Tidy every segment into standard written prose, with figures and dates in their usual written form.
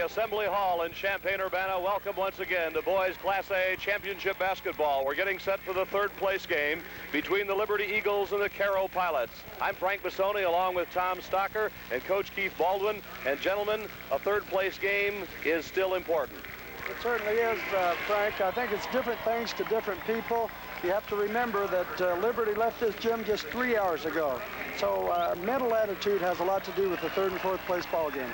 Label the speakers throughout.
Speaker 1: the Assembly Hall in Champaign-Urbana. Welcome once again to boys Class A Championship Basketball. We're getting set for the third place game between the Liberty Eagles and the Cairo Pilots. I'm Frank Bissoni along with Tom Stocker and Coach Keith Baldwin. And gentlemen, a third place game is still important.
Speaker 2: It certainly is, Frank. I think it's different things to different people. You have to remember that Liberty left this gym just 3 hours ago. So mental attitude has a lot to do with the third and fourth place ball game.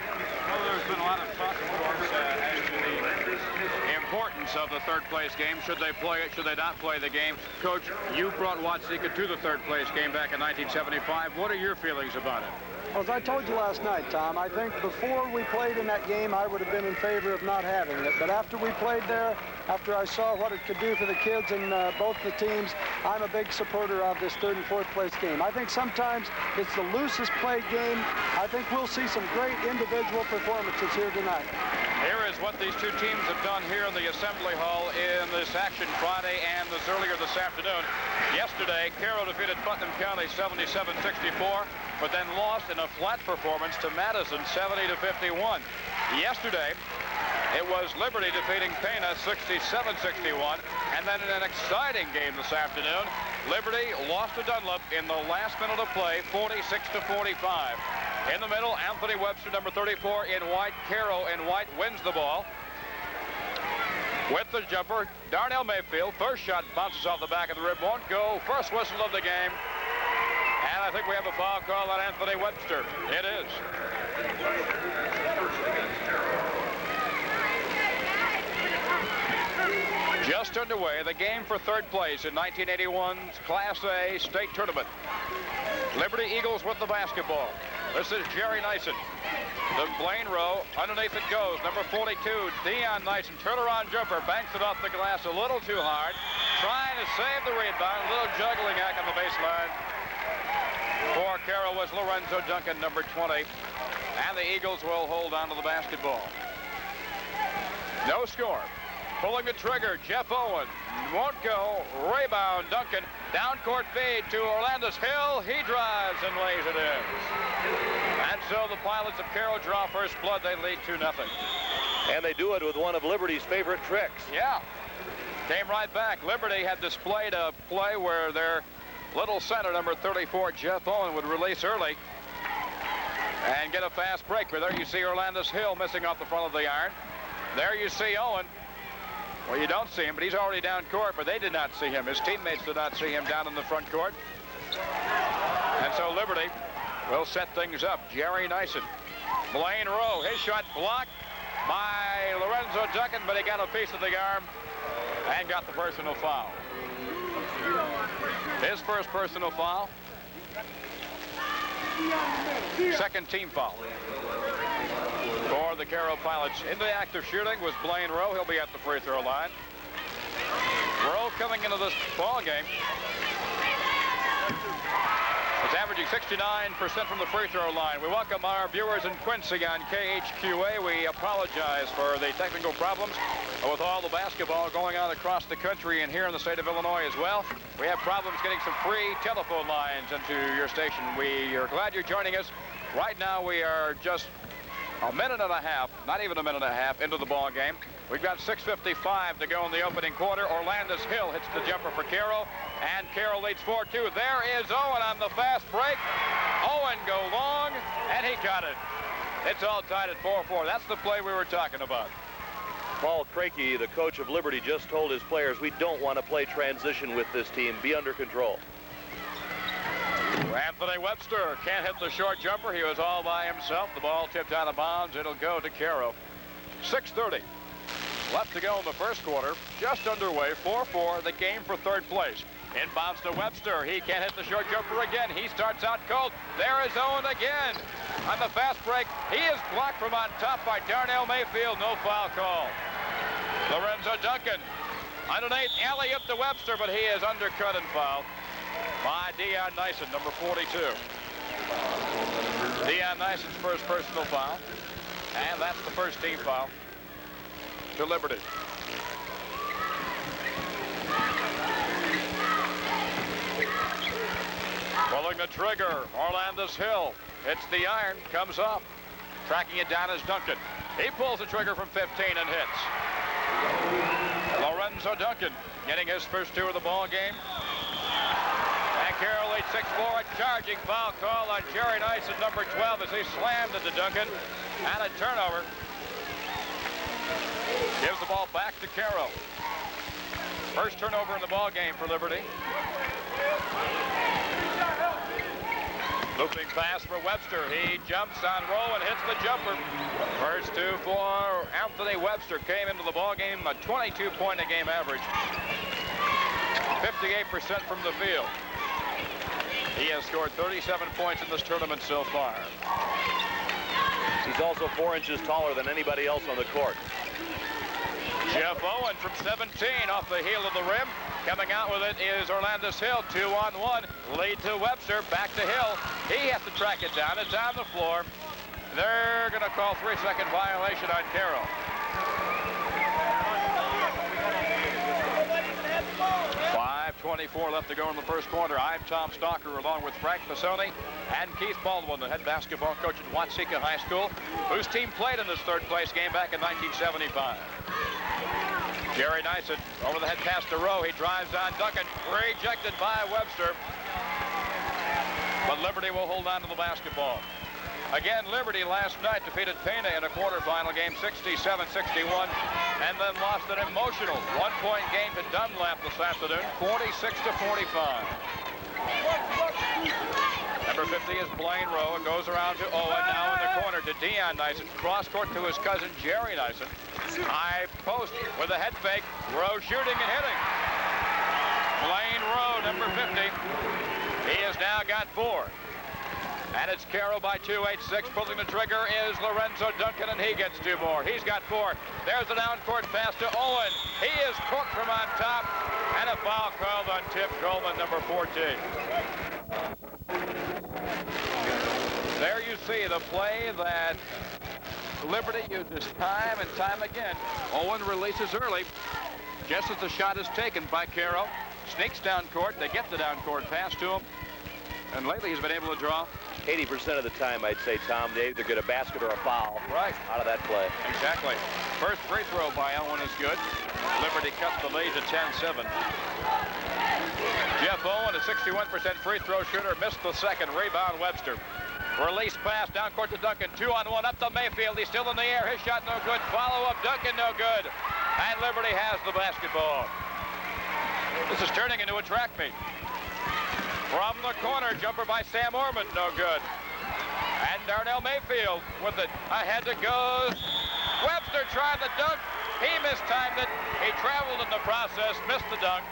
Speaker 3: Well, there's been a lot of talk, of course, as to the importance of the third place game. Should they play it? Should they not play the game? Coach, you brought Watsika to the third place game back in 1975. What are your feelings about it?
Speaker 2: Well, as I told you last night, Tom, I think before we played in that game, I would have been in favor of not having it. But after we played there, after I saw what it could do for the kids in both the teams, I'm a big supporter of this third and fourth place game. I think sometimes it's the loosest played game. I think we'll see some great individual performances here tonight.
Speaker 3: Here is what these two teams have done here in the Assembly Hall in this action Friday and this earlier this afternoon. Yesterday, Cairo defeated Putnam County 77-64, but then lost in a flat performance to Madison 70-51. Yesterday, it was Liberty defeating Pana 67-61, and then in an exciting game this afternoon, Liberty lost to Dunlop in the last minute of play, 46-45. In the middle, Anthony Webster, number 34 in white. Cairo in white wins the ball. With the jumper, Darnell Mayfield, first shot bounces off the back of the rim, won't go. First whistle of the game. And I think we have a foul call on Anthony Webster. It is. Just underway, the game for third place in 1981's Class A state tournament. Liberty Eagles with the basketball. This is Jerry Nyson. The Blaine row, underneath it goes. Number 42, Dion Nyson, turnaround jumper, banks it off the glass a little too hard. Trying to save the rebound, a little juggling act on the baseline. For Cairo was Lorenzo Duncan, number 20. And the Eagles will hold on to the basketball. No score. Pulling the trigger, Jeff Owen. Won't go. Rebound, Duncan. Down court feed to Orlandis Hill. He drives and lays it in. And so the Pilots of Cairo draw first blood. They lead 2-0.
Speaker 1: And they do it with one of Liberty's favorite tricks.
Speaker 3: Yeah. Came right back. Liberty had displayed a play where their little center, number 34, Jeff Owen, would release early and get a fast break. But there you see Orlandis Hill missing off the front of the iron. There you see Owen. Well, you don't see him, but he's already down court, but they did not see him. His teammates did not see him down in the front court. And so Liberty will set things up. Jerry Nyson. Blaine Rowe, his shot blocked by Lorenzo Duncan, but he got a piece of the arm and got the personal foul. His first personal foul. Second team foul. For the Cairo Pilots. In the act of shooting was Blaine Rowe. He'll be at the free throw line. Rowe coming into this ball game is averaging 69% from the free throw line. We welcome our viewers in Quincy on KHQA. We apologize for the technical problems with all the basketball going on across the country and here in the state of Illinois as well. We have problems getting some free telephone lines into your station. We are glad you're joining us. Right now we are just a minute and a half, not even a minute and a half, into the ball game. We've got 6:55 to go in the opening quarter. Orlandis Hill hits the jumper for Cairo, and Cairo leads 4-2. There is Owen on the fast break. Owen go long, and he got it. It's all tied at 4-4. That's the play we were talking about.
Speaker 1: Paul Crakey, the coach of Liberty, just told his players, we don't want to play transition with this team. Be under control.
Speaker 3: Anthony Webster can't hit the short jumper. He was all by himself. The ball tipped out of bounds. It'll go to Cairo. 6:30 left to go in the first quarter. Just underway. 4-4. The game for third place. Inbounds to Webster. He can't hit the short jumper again. He starts out cold. There is Owen again. On the fast break, he is blocked from on top by Darnell Mayfield. No foul call. Lorenzo Duncan underneath, alley-up to Webster, but he is undercut and fouled by Dion Nyson, number 42. Dion Nyson's first personal foul, and that's the first team foul to Liberty. Pulling the trigger, Orlandis Hill hits the iron, comes up. Tracking it down is Duncan. He pulls the trigger from 15 and hits. Lorenzo Duncan getting his first 2 of the ball game. And Cairo leads 6-4. A charging foul call on Jerry Nice at number 12 as he slammed into Duncan. And a turnover. Gives the ball back to Cairo. First turnover in the ball game for Liberty. Looping pass for Webster. He jumps on roll and hits the jumper. First 2 for Anthony Webster. Came into the ball game a 22-point-a-game average. 58% from the field. He has scored 37 points in this tournament so far.
Speaker 1: He's also 4 inches taller than anybody else on the court.
Speaker 3: Jeff Owen from 17 off the heel of the rim. Coming out with it is Orlandis Hill. 2-on-1. Lead to Webster. Back to Hill. He has to track it down. It's on the floor. They're going to call 3-second violation on Cairo. 5:24 left to go in the first quarter. I'm Tom Stalker along with Frank Pisoni and Keith Baldwin, the head basketball coach at Watseka High School, whose team played in this third-place game back in 1975. Jerry Nyson over the head pass to Rowe. He drives on Duncan. Rejected by Webster. But Liberty will hold on to the basketball. Again, Liberty last night defeated Pena in a quarterfinal game 67-61 and then lost an emotional one-point game to Dunlap this afternoon 46-45. Number 50 is Blaine Rowe. It goes around to Owen, now in the corner to Dion Nyson. Cross court to his cousin Jerry Nyson. High post with a head fake. Rowe shooting and hitting. Blaine Rowe, number 50. He has now got 4. And it's Cairo by 2, 8-6. Pulling the trigger is Lorenzo Duncan, and he gets 2 more. He's got 4. There's the down-court pass to Owen. He is cooked from on top. And a foul called on Tim Coleman, number 14. There you see the play that Liberty uses time and time again. Owen releases early, just as the shot is taken by Cairo. Sneaks down court. They get the down-court pass to him. And lately he's been able to draw
Speaker 1: 80% of the time, I'd say, Tom, they either get a basket or a foul out of that play.
Speaker 3: Exactly. First free throw by Owen is good. Liberty cuts the lead to 10-7. Jeff Owen, a 61% free throw shooter, missed the second. Rebound Webster. Release pass down court to Duncan. 2-on-1 up to Mayfield. He's still in the air. His shot no good. Follow up. Duncan no good. And Liberty has the basketball. This is turning into a track meet. From the corner, jumper by Sam Orman, no good. And Darnell Mayfield with it. Ahead to goes. Webster tried the dunk. He mistimed it. He traveled in the process, missed the dunk.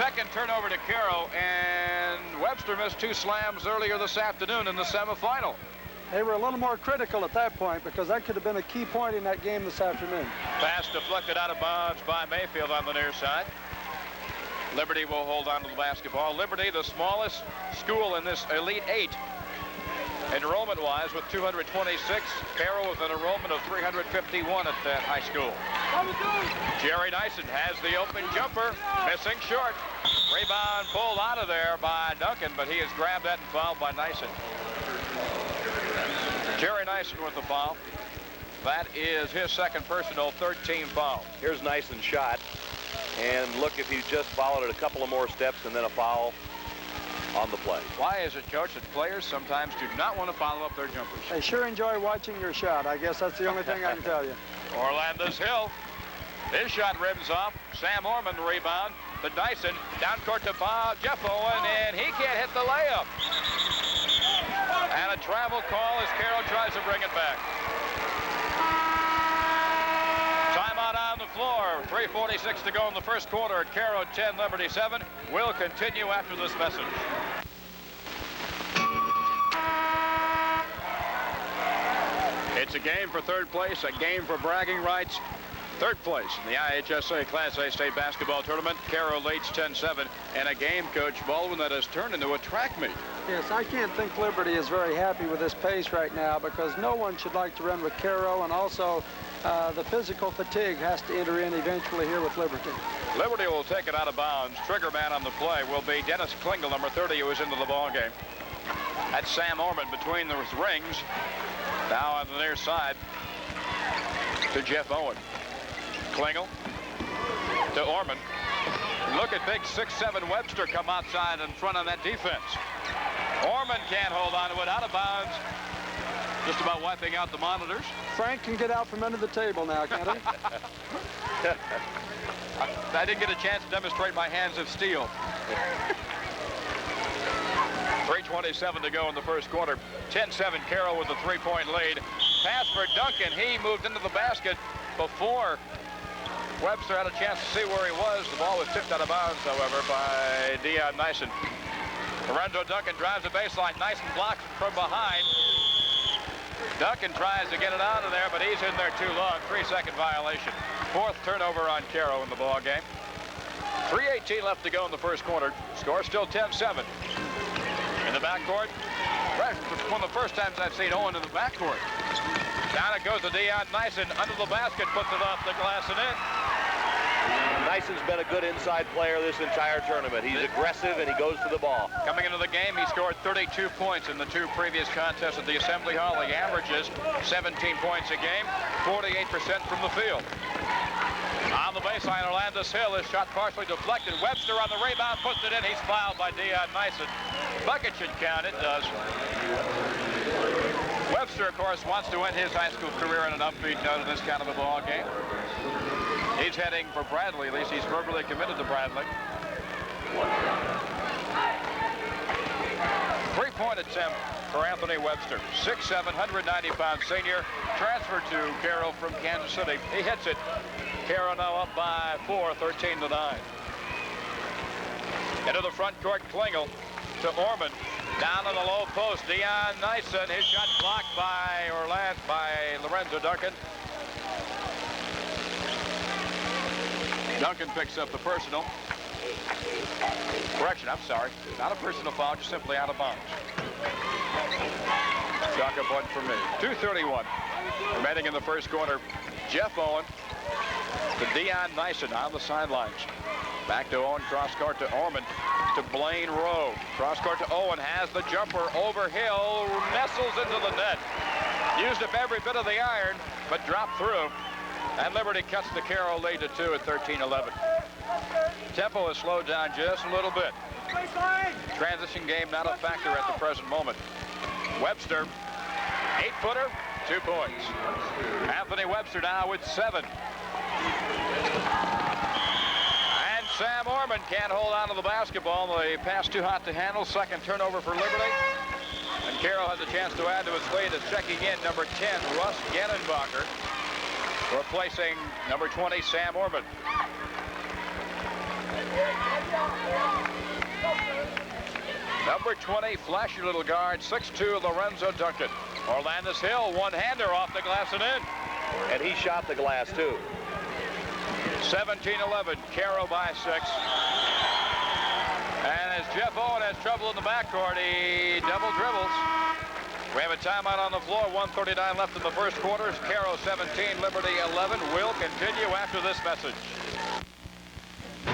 Speaker 3: Second turnover to Cairo, and Webster missed 2 slams earlier this afternoon in the semifinal.
Speaker 2: They were a little more critical at that point because that could have been a key point in that game this afternoon.
Speaker 3: Pass deflected out of bounds by Mayfield on the near side. Liberty will hold on to the basketball. Liberty, the smallest school in this Elite 8, enrollment-wise, with 226. Cairo with an enrollment of 351 at that high school. Jerry Nyson has the open jumper, missing short. Rebound pulled out of there by Duncan, but he has grabbed that and fouled by Nyson. Jerry Nyson with the foul. That is his second personal, 13 fouls.
Speaker 1: Here's Nyson's shot. And look, if he just followed it a couple of more steps and then a foul on the play.
Speaker 3: Why is it, Coach, that players sometimes do not want to follow up their jumpers?
Speaker 2: They sure enjoy watching your shot. I guess that's the only thing I can tell you.
Speaker 3: Orlandis Hill. His shot rims off. Sam Orman the rebound. To Dyson. Down court to Jeff Owen, and he can't hit the layup. And a travel call as Cairo tries to bring it back. Timeout on the floor. 3:46 to go in the first quarter. Cairo 10, Liberty 7. We'll continue after this message. It's a game for third place, a game for bragging rights. Third place in the IHSA Class A State Basketball Tournament. Cairo leads 10-7, and a game, Coach Baldwin, that has turned into a track meet.
Speaker 2: Yes, I can't think Liberty is very happy with this pace right now because no one should like to run with Cairo, and also the physical fatigue has to enter in eventually here with Liberty.
Speaker 3: Liberty will take it out of bounds. Trigger man on the play will be Dennis Klingel, number 30, who is into the ball game. That's Sam Orman between the rings. Now on the near side to Jeff Owen. Klingel to Orman. Look at big 6'7" Webster come outside in front of that defense. Orman can't hold on to it. Out of bounds. Just about wiping out the monitors.
Speaker 2: Frank can get out from under the table now, can't he?
Speaker 3: I didn't get a chance to demonstrate my hands of steel. 3:27 to go in the first quarter. 10-7 Cairo with a 3-point lead. Pass for Duncan. He moved into the basket before Webster had a chance to see where he was. The ball was tipped out of bounds, however, by Deion Nyson. Lorenzo Duncan drives the baseline. Nyson blocks it from behind. Duncan tries to get it out of there, but he's in there too long. 3-second violation. 4th turnover on Cairo in the ball game. 3:18 left to go in the first quarter. Score still 10-7. In the backcourt. One of the first times I've seen Owen in the backcourt. Down it goes to Deion Nyson. Under the basket, puts it off the glass and in.
Speaker 1: Nyson's been a good inside player this entire tournament. He's aggressive and he goes to the ball.
Speaker 3: Coming into the game, he scored 32 points in the 2 previous contests at the Assembly Hall. He averages 17 points a game, 48% from the field. On the baseline, Orlandis Hill is shot partially deflected. Webster on the rebound, puts it in. He's fouled by Deion Nyson. Bucket should count. It does. Webster, of course, wants to end his high school career on an upbeat note in this kind of a ball game. He's heading for Bradley. At least he's verbally committed to Bradley. 3-point attempt for Anthony Webster. 6'7", 190-pound senior. Transferred to Cairo from Kansas City. He hits it. Cairo now up by 4, 13-9. Into the front court, Klingel to Orman. Down on the low post, Deion Nyson. His shot blocked by Lorenzo Duncan. Duncan picks up the personal. Correction, I'm sorry. Not a personal foul, just simply out of bounds. Chalk up one for me. 2:31 remaining in the first quarter. Jeff Owen to Deion Nyson on the sidelines. Back to Owen, cross court to Orman, to Blaine Rowe. Cross court to Owen, has the jumper over Hill, nestles into the net. Used up every bit of the iron, but dropped through. And Liberty cuts the Cairo lead to 2 at 13-11. Tempo has slowed down just a little bit. Transition game not a factor at the present moment. Webster, 8-footer, 2 points. Anthony Webster now with 7. And Sam Orman can't hold on to the basketball. The pass too hot to handle. Second turnover for Liberty. And Cairo has a chance to add to his lead as checking in number 10, Russ Gennenbacher, replacing number 20, Sam Orman. Number 20, flashy little guard, 6'2", Lorenzo Duncan. Orlandis Hill, one-hander off the glass and in.
Speaker 1: And he shot the glass, too.
Speaker 3: 17-11, Cairo by 6. And as Jeff Owen has trouble in the backcourt, he double dribbles. We have a timeout on the floor, 1:39 left in the first quarter. Cairo 17, Liberty 11. We'll continue after this message.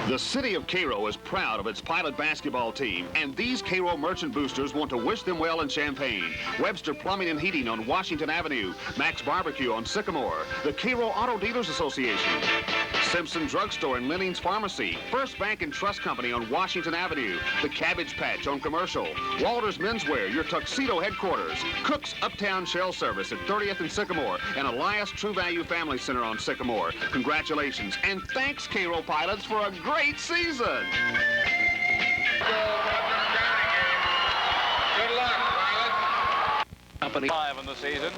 Speaker 4: The city of Cairo is proud of its pilot basketball team, and these Cairo merchant boosters want to wish them well in Champaign. Webster Plumbing and Heating on Washington Avenue, Max Barbecue on Sycamore, the Cairo Auto Dealers Association, Simpson Drugstore and Lenning's Pharmacy, First Bank and Trust Company on Washington Avenue, the Cabbage Patch on Commercial, Walters Menswear, your tuxedo headquarters, Cook's Uptown Shell Service at 30th and Sycamore, and Elias True Value Family Center on Sycamore. Congratulations, and thanks, Cairo pilots, for a great season.
Speaker 3: Good luck, pilot. Company 5 in the season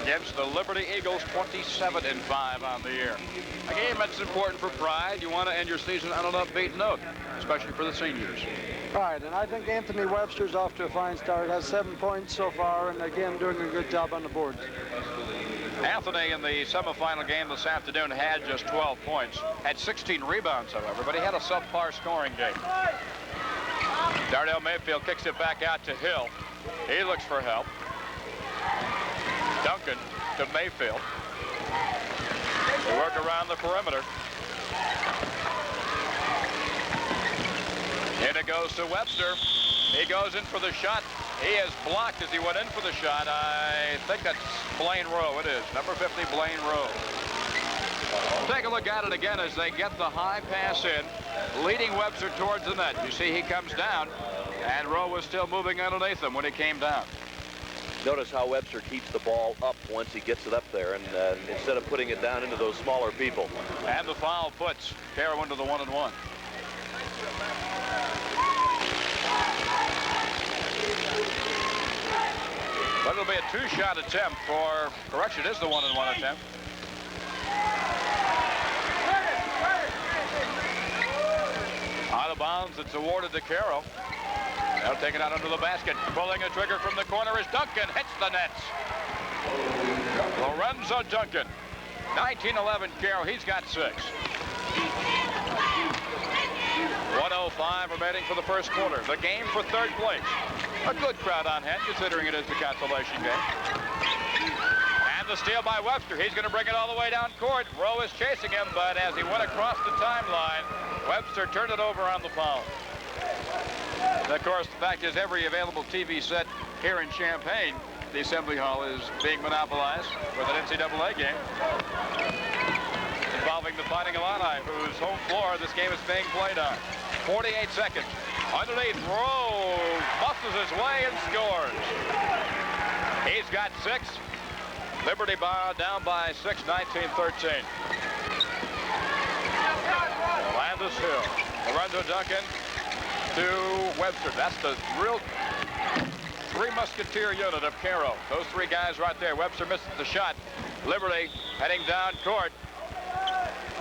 Speaker 3: against the Liberty Eagles, 27-5 on the year. A game that's important for pride. You want to end your season on an upbeat note, especially for the seniors.
Speaker 2: Right, and I think Anthony Webster's off to a fine start. Has 7 points so far, and again doing a good job on the boards.
Speaker 3: Anthony in the semifinal game this afternoon had just 12 points. Had 16 rebounds, however, but he had a subpar scoring game. Darnell Mayfield kicks it back out to Hill. He looks for help. Duncan to Mayfield. They work around the perimeter. And it goes to Webster. He goes in for the shot. He is blocked as he went in for the shot. I think that's Blaine Rowe. It is. Number 50, Blaine Rowe. Take a look at it again as they get the high pass in, leading Webster towards the net. You see he comes down, and Rowe was still moving underneath him when he came down.
Speaker 1: Notice how Webster keeps the ball up once he gets it up there, and instead of putting it down into those smaller people.
Speaker 3: And the foul puts Cairo into the 1-and-1. But it'll be a two-shot attempt for, correction, it is the 1-and-1 attempt. Out of bounds, it's awarded to Cairo. They'll take it out under the basket. Pulling a trigger from the corner is Duncan. Hits the nets. Lorenzo Duncan. 19-11 Cairo. He's got 6. 1:05 remaining for the first quarter. The game for third place. A good crowd on hand, considering it is the consolation game. And the steal by Webster. He's going to bring it all the way down court. Rowe is chasing him, but as he went across the timeline, Webster turned it over on the foul. And of course, the fact is every available TV set here in Champaign, the Assembly Hall, is being monopolized with an NCAA game involving the Fighting Illini, whose home floor this game is being played on. 48 seconds. Underneath, Rowe muscles his way and scores. He's got 6. Liberty down by 6, 19-13. Landis Hill. Lorenzo Duncan to Webster. That's the real three-musketeer unit of Cairo. Those 3 guys right there. Webster misses the shot. Liberty heading down court.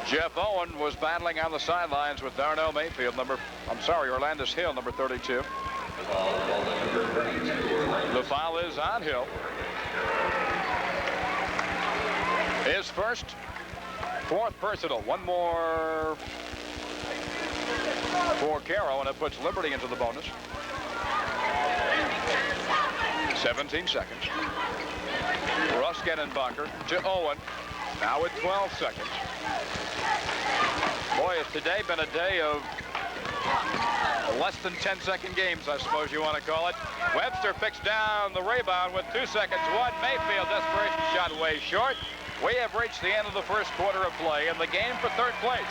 Speaker 3: Jeff Owen was battling on the sidelines with Darnell Mayfield, Orlando Hill, number 32. The foul is on Hill. His first, 4th personal. One more for Cairo, and it puts Liberty into the bonus. 17 seconds. Russ Genenbacher to Owen, now with 12 seconds. Boy, has today been a day of less than 10-second games, I suppose you want to call it. Webster picks down the rebound with 2 seconds. One Mayfield desperation shot way short. We have reached the end of the first quarter of play in the game for third place.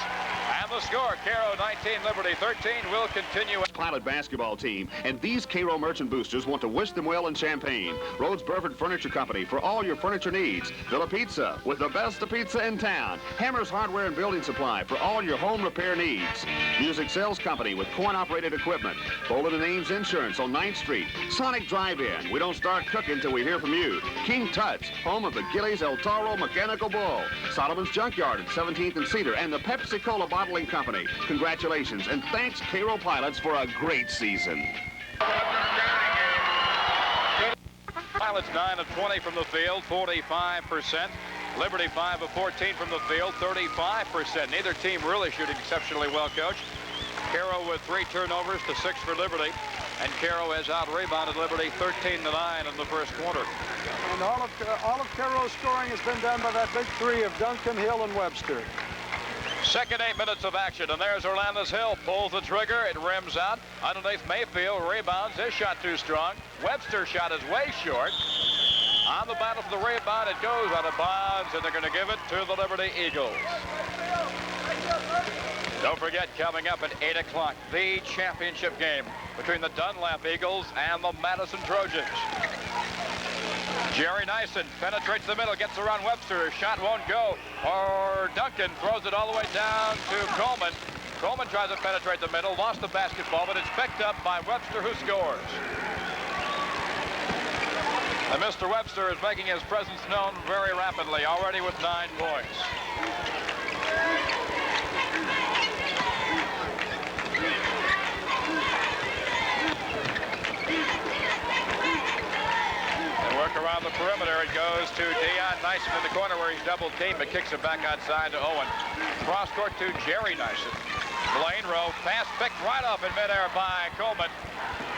Speaker 3: And the score, Cairo 19, Liberty 13, will continue.
Speaker 4: Pilot basketball team, and these Cairo Merchant Boosters want to wish them well in Champaign. Rhodes Burford Furniture Company for all your furniture needs. Villa Pizza with the best of pizza in town. Hammers Hardware and Building Supply for all your home repair needs. Music Sales Company with coin-operated equipment. Bolden & Ames Insurance on 9th Street. Sonic Drive-In. We don't start cooking till we hear from you. King Tut's, home of the Gillies El Toro Mechanical Bull. Solomon's Junkyard at 17th and Cedar, and the Pepsi-Cola Bottling Company. Congratulations, and thanks Cairo Pilots for a great season.
Speaker 3: Pilots 9 of 20 from the field, 45%. Liberty 5 of 14 from the field, 35%. Neither team really shooting exceptionally well, Coach. Cairo with 3 turnovers to 6 for Liberty. And Cairo has out-rebounded Liberty 13-9 in the first quarter.
Speaker 2: And all of Cairo's scoring has been done by that big 3 of Duncan, Hill, and Webster.
Speaker 3: Second 8 minutes of action, and there's Orlando Hill. Pulls the trigger, it rims out. Underneath Mayfield, rebounds. His shot too strong. Webster's shot is way short. On the battle for the rebound, it goes out of bounds, and they're going to give it to the Liberty Eagles. Don't forget, coming up at 8 o'clock, the championship game between the Dunlap Eagles and the Madison Trojans. Jerry Nyson penetrates the middle, gets around Webster. Shot won't go. Or Duncan throws it all the way down to Coleman. Coleman tries to penetrate the middle, lost the basketball, but it's picked up by Webster, who scores. And Mr. Webster is making his presence known very rapidly, already with 9 points. Work around the perimeter. It goes to Deion Nyson in the corner where he's double teamed, but kicks it back outside to Owen. Cross court to Jerry Nyson. Blaine Rowe, pass picked right off in midair by Coleman.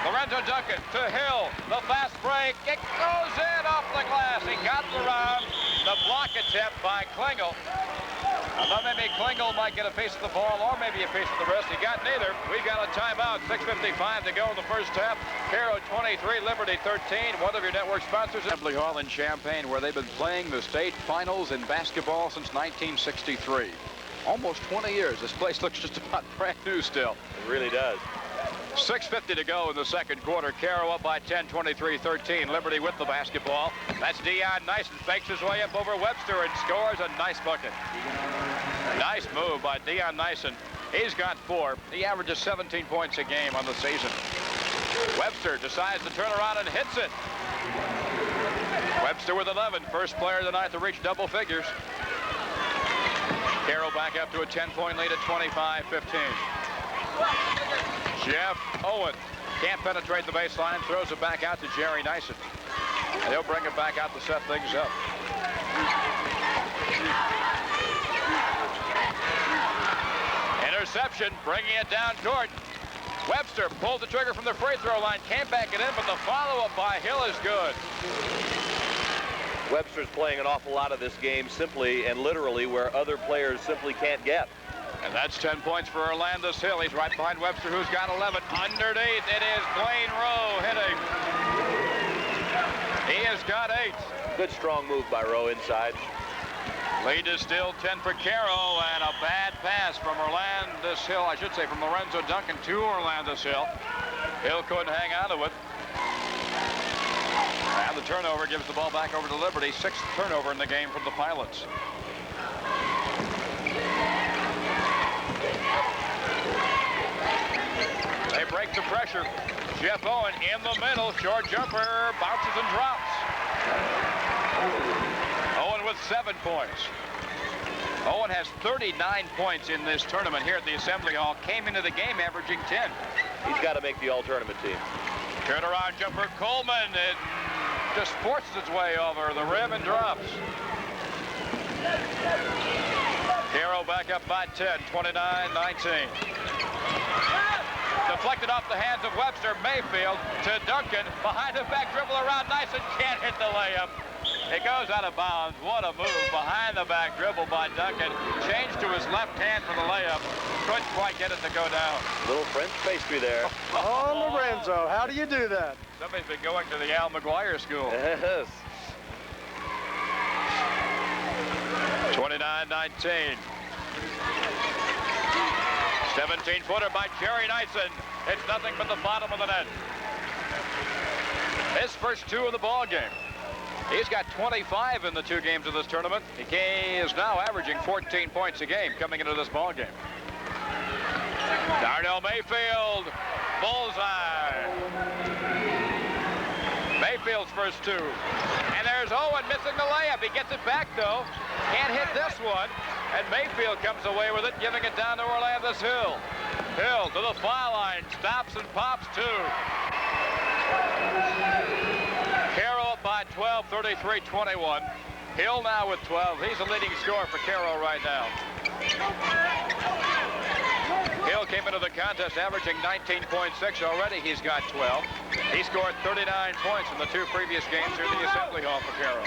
Speaker 3: Lorenzo Duncan to Hill. The fast break. It goes in off the glass. He got the round. The block attempt by Klingel. I thought maybe Klingel might get a piece of the ball or maybe a piece of the wrist. He got neither. We've got a timeout. 6:55 to go in the first half. Cairo 23, Liberty 13. One of your network sponsors, Assembly Hall in Champaign, where they've been playing the state finals in basketball since 1963. Almost 20 years. This place looks just about brand new still.
Speaker 1: It really does.
Speaker 3: 6:50 to go in the second quarter. Cairo up by 10, 23-13. Liberty with the basketball. That's Dion Nyson. Fakes his way up over Webster and scores a nice bucket. Nice move by Dion Nyson. He's got 4. He averages 17 points a game on the season. Webster decides to turn around and hits it. Webster with 11. First player of the night to reach double figures. Cairo back up to a 10-point lead at 25-15. Jeff Owen can't penetrate the baseline, throws it back out to Jerry Nyson. And he'll bring it back out to set things up. Interception, bringing it down court. Webster pulled the trigger from the free throw line, can't back it in, but the follow-up by Hill is good.
Speaker 1: Webster's playing an awful lot of this game simply and literally where other players simply can't get.
Speaker 3: And that's 10 points for Orlandis Hill. He's right behind Webster, who's got 11. Underneath, it is Blaine Rowe hitting. He has got 8.
Speaker 1: Good strong move by Rowe inside.
Speaker 3: Lead is still 10 for Cairo, and a bad pass from Orlandis Hill. I should say from Lorenzo Duncan to Orlandis Hill. Hill couldn't hang on to it. And the turnover gives the ball back over to Liberty. 6th turnover in the game from the Pilots. They break the pressure. Jeff Owen in the middle. Short jumper. Bounces and drops. Owen with 7 points. Owen has 39 points in this tournament here at the Assembly Hall. Came into the game averaging 10.
Speaker 1: He's got to make the all-tournament team.
Speaker 3: Turnaround jumper. Coleman. It just forces its way over the rim and drops. Cairo back up by 10. 29-19. Deflected off the hands of Webster. Mayfield to Duncan. Behind the back dribble around Nyson. Can't hit the layup. It goes out of bounds. What a move. Behind the back dribble by Duncan. Changed to his left hand for the layup. Couldn't quite get it to go down. Little French pastry there.
Speaker 2: Oh, Lorenzo, how do you do that?
Speaker 3: Somebody's been going to the Al McGuire school.
Speaker 1: Yes.
Speaker 3: 29-19. 17-footer by Jerry Nyson. It's nothing but the bottom of the net. His first 2 of the ball game. He's got 25 in the 2 games of this tournament. He is now averaging 14 points a game coming into this ball game. Darnell Mayfield, bullseye. Mayfield's first 2. And there's Owen missing the layup. He gets it back, though. Can't hit this one. And Mayfield comes away with it, giving it down to Orlandis Hill. Hill to the foul line, stops and pops 2. Cairo up by 12, 33-21. Hill now with 12. He's the leading scorer for Cairo right now. Hill came into the contest averaging 19.6 already. He's got 12. He scored 39 points in the 2 previous games here at the Assembly Hall for Cairo.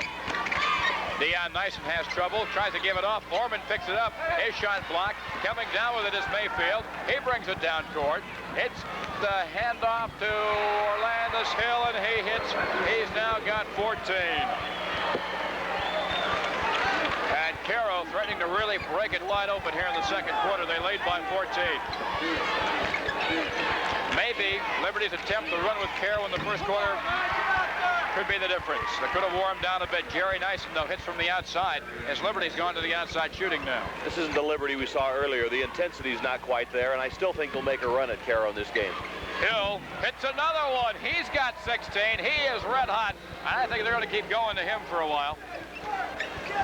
Speaker 3: Dion Nyson has trouble, tries to give it off. Foreman picks it up. His shot blocked. Coming down with it is Mayfield. He brings it down court. It's the handoff to Orlandis Hill, and he hits. He's now got 14. And Cairo threatening to really break it wide open here in the second quarter. They lead by 14. Maybe Liberty's attempt to run with Cairo in the first quarter could be the difference. That could have wore him down a bit. Jerry Nyson, though, hits from the outside as Liberty's gone to the outside shooting now.
Speaker 1: This isn't the Liberty we saw earlier. The intensity's not quite there, and I still think they'll make a run at Cairo in this game.
Speaker 3: Hill hits another one. He's got 16. He is red hot. I think they're going to keep going to him for a while.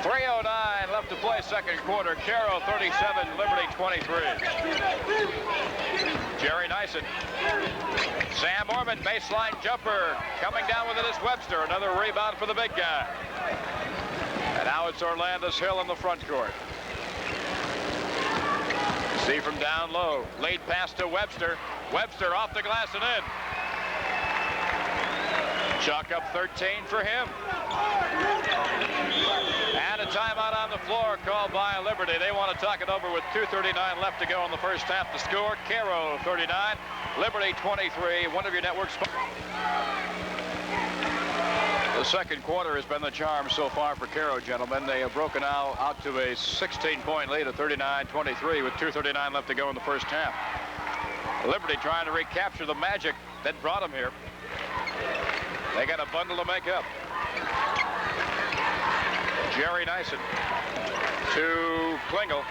Speaker 3: 3:09 left to play second quarter. Cairo 37, Liberty 23. Jerry Nyson. Sam Orman, baseline jumper. Coming down with it is Webster. Another rebound for the big guy. And now it's Orlandis Hill in the front court. See from down low. Late pass to Webster. Webster off the glass and in. Chalk up 13 for him. And a timeout on the floor called by Liberty. They want to talk it over with 2:39 left to go in the first half. The score, Cairo 39, Liberty 23. One of your networks. The second quarter has been the charm so far for Cairo, gentlemen. They have broken out to a 16-point lead of 39-23 with 2:39 left to go in the first half. Liberty trying to recapture the magic that brought them here. They got a bundle to make up. Jerry Nyson to Klingel.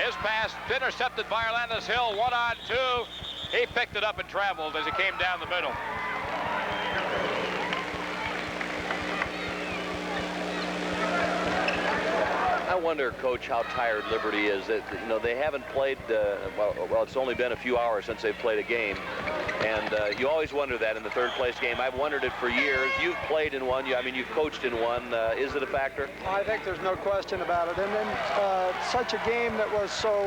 Speaker 3: His pass intercepted by Orlando's Hill. 1-on-2. He picked it up and traveled as he came down the middle.
Speaker 1: I wonder, Coach, how tired Liberty is. They haven't played, well, it's only been a few hours since they've played a game. And you always wonder that in the third place game. I've wondered it for years. You've played in one. You've coached in one. Is it a factor?
Speaker 2: I think there's no question about it. And then such a game that was so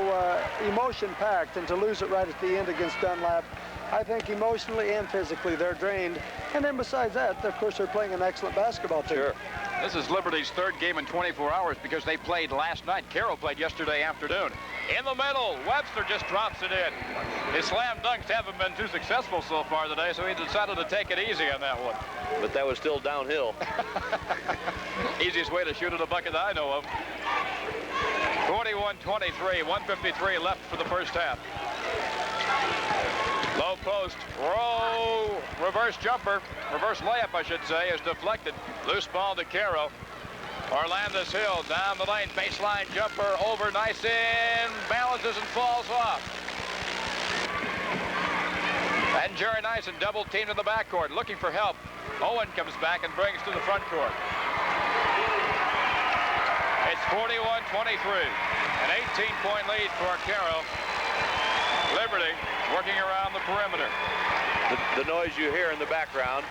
Speaker 2: emotion-packed, and to lose it right at the end against Dunlap, I think emotionally and physically they're drained. And then besides that, of course, they're playing an excellent basketball team.
Speaker 1: Sure.
Speaker 3: This is Liberty's third game in 24 hours because they played last night. Cairo played yesterday afternoon. In the middle, Webster just drops it in. His slam dunks haven't been too successful so far today, so he decided to take it easy on that one.
Speaker 1: But that was still downhill.
Speaker 3: Easiest way to shoot at a bucket that I know of. 41-23, 1:53 left for the first half. Low post, reverse jumper, reverse layup, I should say, is deflected. Loose ball to Cairo. Orlando's Hill down the lane, baseline jumper over Nyson, balances and falls off. And Jerry Nyson double teamed in the backcourt, looking for help. Owen comes back and brings to the front court. It's 41-23, an 18-point lead for Cairo. Liberty working around the perimeter.
Speaker 1: The noise you hear in the background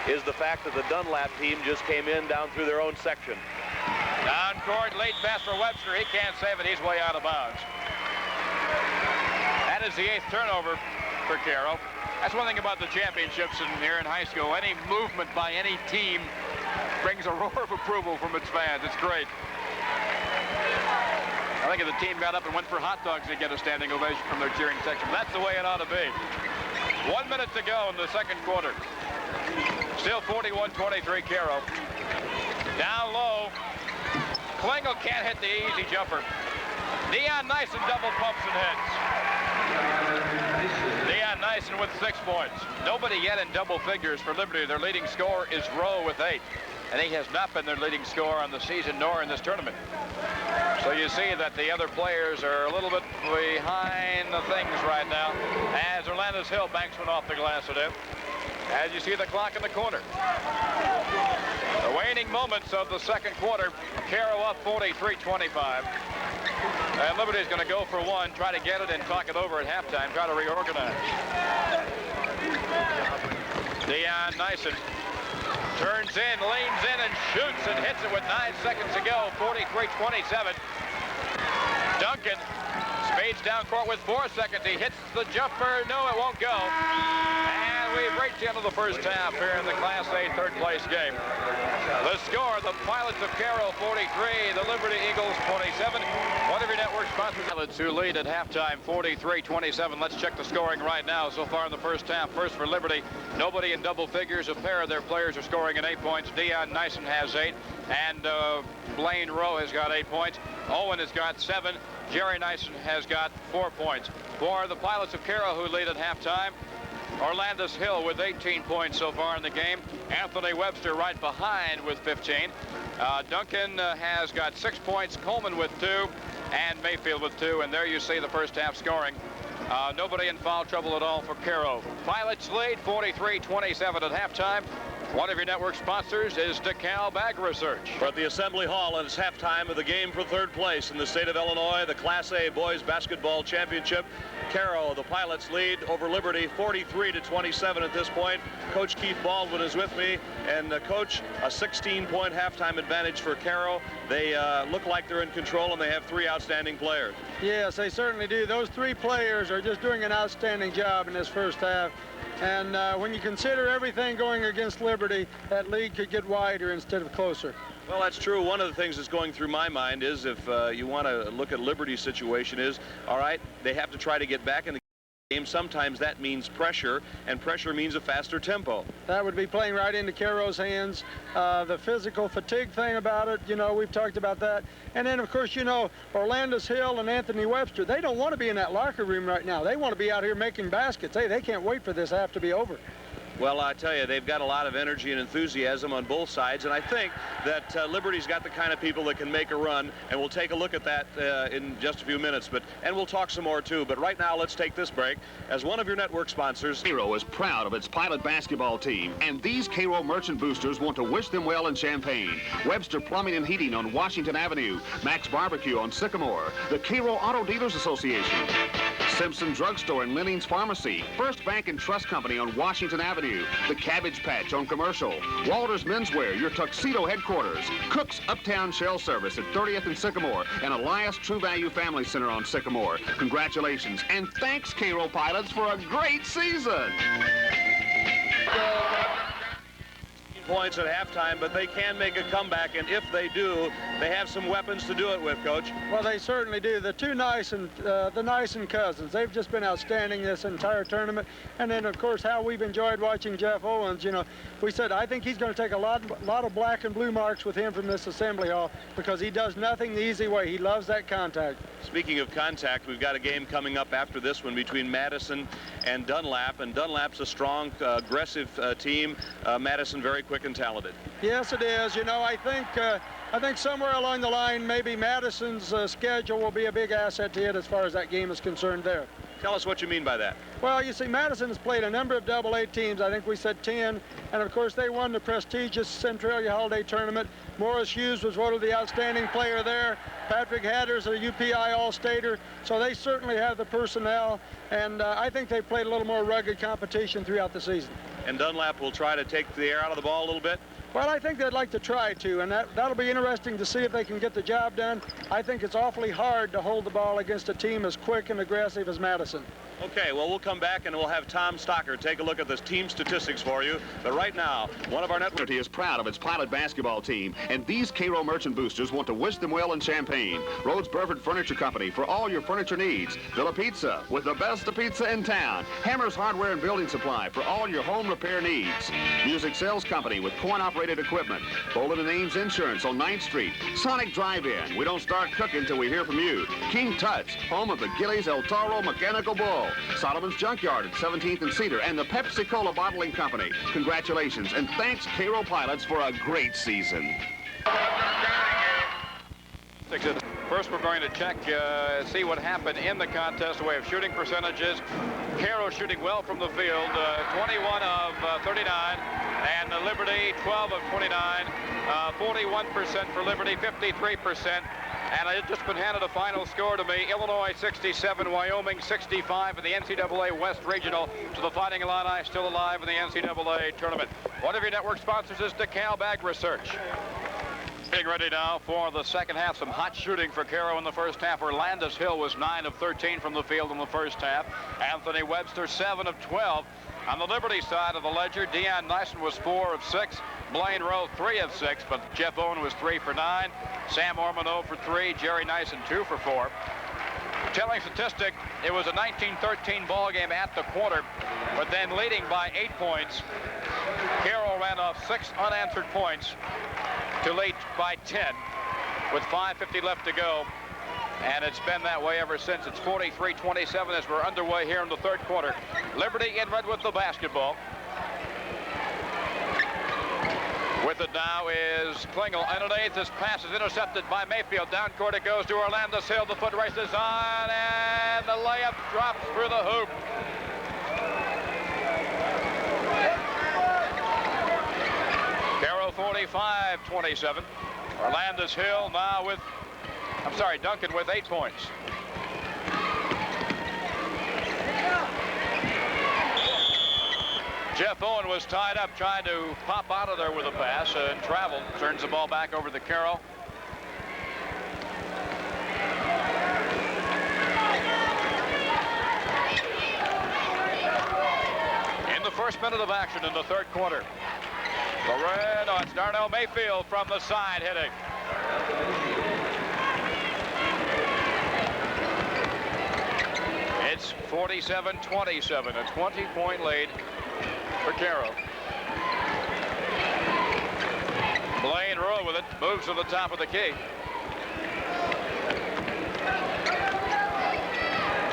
Speaker 1: is the fact that the Dunlap team just came in down through their own section.
Speaker 3: Down court, late pass for Webster. He can't save it. He's way out of bounds. That is the 8th turnover for Cairo. That's one thing about the championships here in high school. Any movement by any team brings a roar of approval from its fans. It's great. I think if the team got up and went for hot dogs, they'd get a standing ovation from their cheering section. That's the way it ought to be. 1 minute to go in the second quarter. Still 41-23 Cairo. Down low. Klingel can't hit the easy jumper. Dion Nyson double pumps and hits. Dion Nyson with 6 points. Nobody yet in double figures for Liberty. Their leading scorer is Rowe with 8. And he has not been their leading scorer on the season nor in this tournament. So you see that the other players are a little bit behind the things right now as Orlando's Hill banks one off the glass of it. As you see the clock in the corner. The waning moments of the second quarter. Cairo up 43-25. And Liberty's going to go for one, try to get it and talk it over at halftime, try to reorganize. Dion Nyson turns in, leans in, and shoots and hits it with 9 seconds to go. 43-27. Duncan speeds down court with 4 seconds. He hits the jumper. No, it won't go. And we've reached the end of the first half here in the Class A third place game. The score, the Pilots of Cairo 43, the Liberty Eagles 27. One of your network sponsors. Pilots who lead at halftime 43-27. Let's check the scoring right now so far in the first half. First for Liberty, nobody in double figures. A pair of their players are scoring at 8 points. Dion Nyson has 8, and Blaine Rowe has got 8 points. Owen has got 7. Jerry Nyson has got 4 points. For the Pilots of Cairo, who lead at halftime, Orlando's Hill with 18 points so far in the game. Anthony Webster right behind with 15. Duncan has got 6 points. Coleman with 2. And Mayfield with 2. And there you see the first half scoring. Nobody in foul trouble at all for Cairo. Pilots lead 43-27 at halftime. One of your network sponsors is DeKalb Ag Research.
Speaker 1: We're at the Assembly Hall, and it's halftime of the game for third place in the state of Illinois, the Class A Boys Basketball Championship. Cairo, the Pilots, lead over Liberty 43-27 at this point. Coach Keith Baldwin is with me, and Coach, a 16-point halftime advantage for Cairo. They look like they're in control, and they have 3 outstanding players.
Speaker 2: Yes, they certainly do. Those 3 players are just doing an outstanding job in this first half. And when you consider everything going against Liberty, that lead could get wider instead of closer.
Speaker 1: Well, that's true. One of the things that's going through my mind is if you want to look at Liberty's situation is, all right, they have to try to get back in the game. Sometimes that means pressure, and pressure means a faster tempo.
Speaker 2: That would be playing right into Cairo's hands. The physical fatigue thing about it, you know, we've talked about that. And then, of course, you know, Orlando's Hill and Anthony Webster, they don't want to be in that locker room right now. They want to be out here making baskets. Hey, they can't wait for this half to be over.
Speaker 1: Well, I tell you, they've got a lot of energy and enthusiasm on both sides, and I think that Liberty's got the kind of people that can make a run, and we'll take a look at that in just a few minutes, and we'll talk some more too. But right now, let's take this break. As one of your network sponsors,
Speaker 4: Cairo is proud of its pilot basketball team, and these Cairo merchant boosters want to wish them well in Champaign. Webster Plumbing and Heating on Washington Avenue, Max Barbecue on Sycamore, the Cairo Auto Dealers Association, Simpson Drugstore and Lenning's Pharmacy, First Bank and Trust Company on Washington Avenue, the Cabbage Patch on Commercial, Walters Menswear, your tuxedo headquarters, Cook's Uptown Shell Service at 30th and Sycamore, and Elias True Value Family Center on Sycamore. Congratulations, and thanks, Cairo pilots, for a great season.
Speaker 1: Points at halftime, but they can make a comeback, and if they do, they have some weapons to do it with, Coach.
Speaker 2: Well, they certainly do. The two the Nyson cousins, they've just been outstanding this entire tournament. And then, of course, how we've enjoyed watching Jeff Owens. You know, we said, I think he's going to take a lot of black and blue marks with him from this assembly hall because he does nothing the easy way. He loves that contact.
Speaker 1: Speaking of contact, we've got a game coming up after this one between Madison and Dunlap, and Dunlap's a strong, aggressive team. Madison very quick and talented.
Speaker 2: Yes, it is. You know, I think somewhere along the line, maybe Madison's schedule will be a big asset to it as far as that game is concerned there.
Speaker 1: Tell us what you mean by that.
Speaker 2: Well, you see, Madison has played a number of AA teams. I think we said 10. And, of course, they won the prestigious Centralia Holiday Tournament. Morris Hughes was voted the outstanding player there. Patrick Hatter's a UPI All-Stater. So they certainly have the personnel. And I think they've played a little more rugged competition throughout the season.
Speaker 1: And Dunlap will try to take the air out of the ball a little bit?
Speaker 2: Well, I think they'd like to try to, and that'll be interesting to see if they can get the job done. I think it's awfully hard to hold the ball against a team as quick and aggressive as Madison.
Speaker 1: Okay, well, we'll come back and we'll have Tom Stocker take a look at the team statistics for you. But right now, one of our network
Speaker 4: is proud of its pilot basketball team, and these Cairo merchant boosters want to wish them well in Champaign. Rhodes Burford Furniture Company for all your furniture needs. Villa Pizza with the best of pizza in town. Hammers Hardware and Building Supply for all your home repair needs. Music Sales Company with coin-operated equipment. Bolden and Ames Insurance on 9th Street. Sonic Drive-In. We don't start cooking till we hear from you. King Tut's, home of the Gillies El Toro Mechanical Bull. Solomon's Junkyard at 17th and Cedar, and the Pepsi-Cola Bottling Company. Congratulations, and thanks, Cairo pilots, for a great season.
Speaker 3: First, we're going to check, see what happened in the contest, the way of shooting percentages. Cairo shooting well from the field, 21 of 39, and Liberty 12 of 29, 41% for Liberty, 53%. And I had just been handed a final score to me. Illinois 67, Wyoming 65 in the NCAA West Regional. So the Fighting Illini still alive in the NCAA tournament. One of your network sponsors is DeKalb Bag Research. Getting ready now for the second half. Some hot shooting for Cairo in the first half. Orlando's Hill was 9 of 13 from the field in the first half. Anthony Webster 7 of 12. On the Liberty side of the ledger, Deion Nyson was 4 of 6. Blaine Rowe 3 of 6, but Jeff Owen was 3 for 9. Sam Orman 0 for 3. Jerry Nyson 2 for 4. Telling statistic, it was a 19-13 ball game at the quarter, but then leading by 8 points, Cairo ran off 6 unanswered points to lead by 10 with 5:50 left to go. And it's been that way ever since. It's 43-27 as we're underway here in the third quarter. Liberty in red with the basketball. With it now is Klingel underneath. This pass is intercepted by Mayfield. Down court it goes to Orlando's Hill. The foot race is on, and the layup drops through the hoop. Cairo 45-27. Orlando's Hill now with, Duncan with 8 points. Jeff Owen was tied up trying to pop out of there with a pass and traveled. Turns the ball back over to Cairo. In the first minute of action in the third quarter. It's Darnell Mayfield from the side hitting. It's 47-27, a 20-point lead for Cairo. Blaine Rowe with it, moves to the top of the key.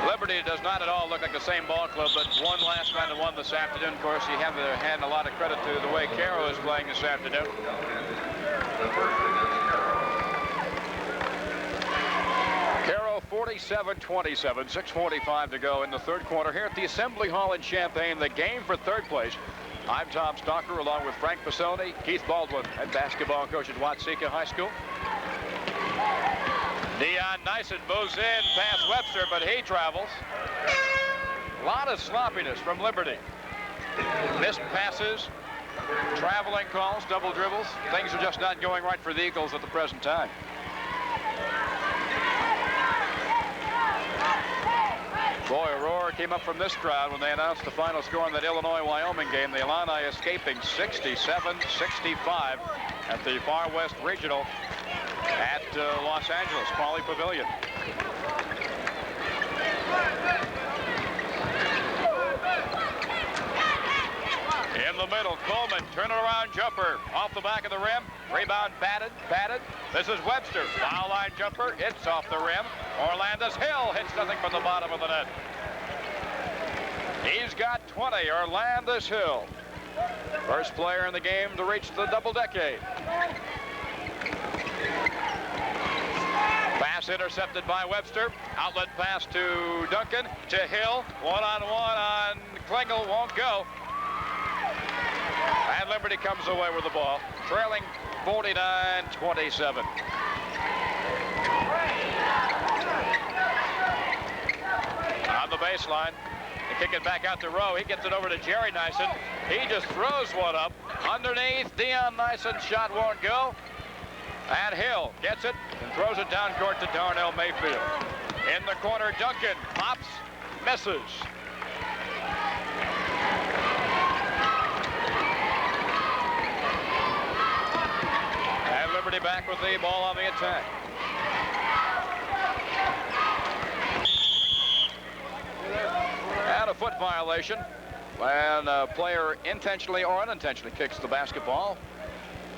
Speaker 3: Liberty does not at all look like the same ball club that won last night and won this afternoon. Of course, you have to hand a lot of credit to the way Cairo is playing this afternoon. Cairo 47-27, 6:45 to go in the third quarter here at the Assembly Hall in Champaign. The game for third place. I'm Tom Stalker along with Frank Pisoni, Keith Baldwin, and basketball coach at Watseka High School. Dion Nyson moves in past Webster, but he travels. A lot of sloppiness from Liberty. Missed passes, traveling calls, double dribbles. Things are just not going right for the Eagles at the present time. Boy, a roar came up from this crowd when they announced the final score in that Illinois-Wyoming game. The Illini escaping 67-65 at the Far West Regional at Los Angeles, Pauley Pavilion. In the middle, Coleman, turnaround jumper off the back of the rim. Rebound batted. This is Webster. Foul line jumper. It's off the rim. Orlandis Hill hits nothing from the bottom of the net. He's got 20, Orlandis Hill. First player in the game to reach the double decade. Pass intercepted by Webster. Outlet pass to Duncan, to Hill. One-on-one on Klingel, won't go. And Liberty comes away with the ball, trailing 49-27. On the baseline, they kick it back out to Rowe. He gets it over to Jerry Nyson. He just throws one up. Underneath, Dion Nyson's shot won't go. And Hill gets it and throws it down court to Darnell Mayfield. In the corner, Duncan pops, misses. And Liberty back with the ball on the attack. And a foot violation when a player intentionally or unintentionally kicks the basketball.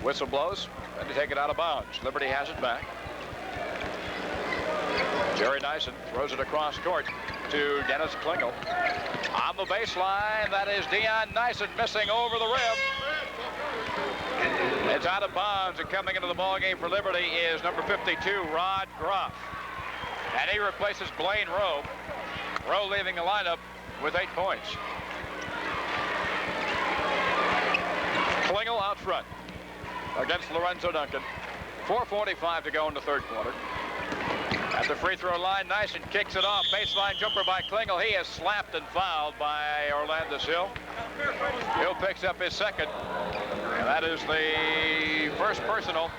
Speaker 3: Whistle blows, and to take it out of bounds. Liberty has it back. Jerry Nyson throws it across court to Dennis Klingel. On the baseline, that is Dion Nyson missing over the rim. It's out of bounds, and coming into the ballgame for Liberty is number 52, Rod Groff. And he replaces Blaine Rowe. Rowe leaving the lineup with 8 points. Klingel out front against Lorenzo Duncan. 4:45 to go in the third quarter. At the free throw line, Nyson kicks it off. Baseline jumper by Klingel. He is slapped and fouled by Orlandis Hill. Hill picks up his second. And that is the first personal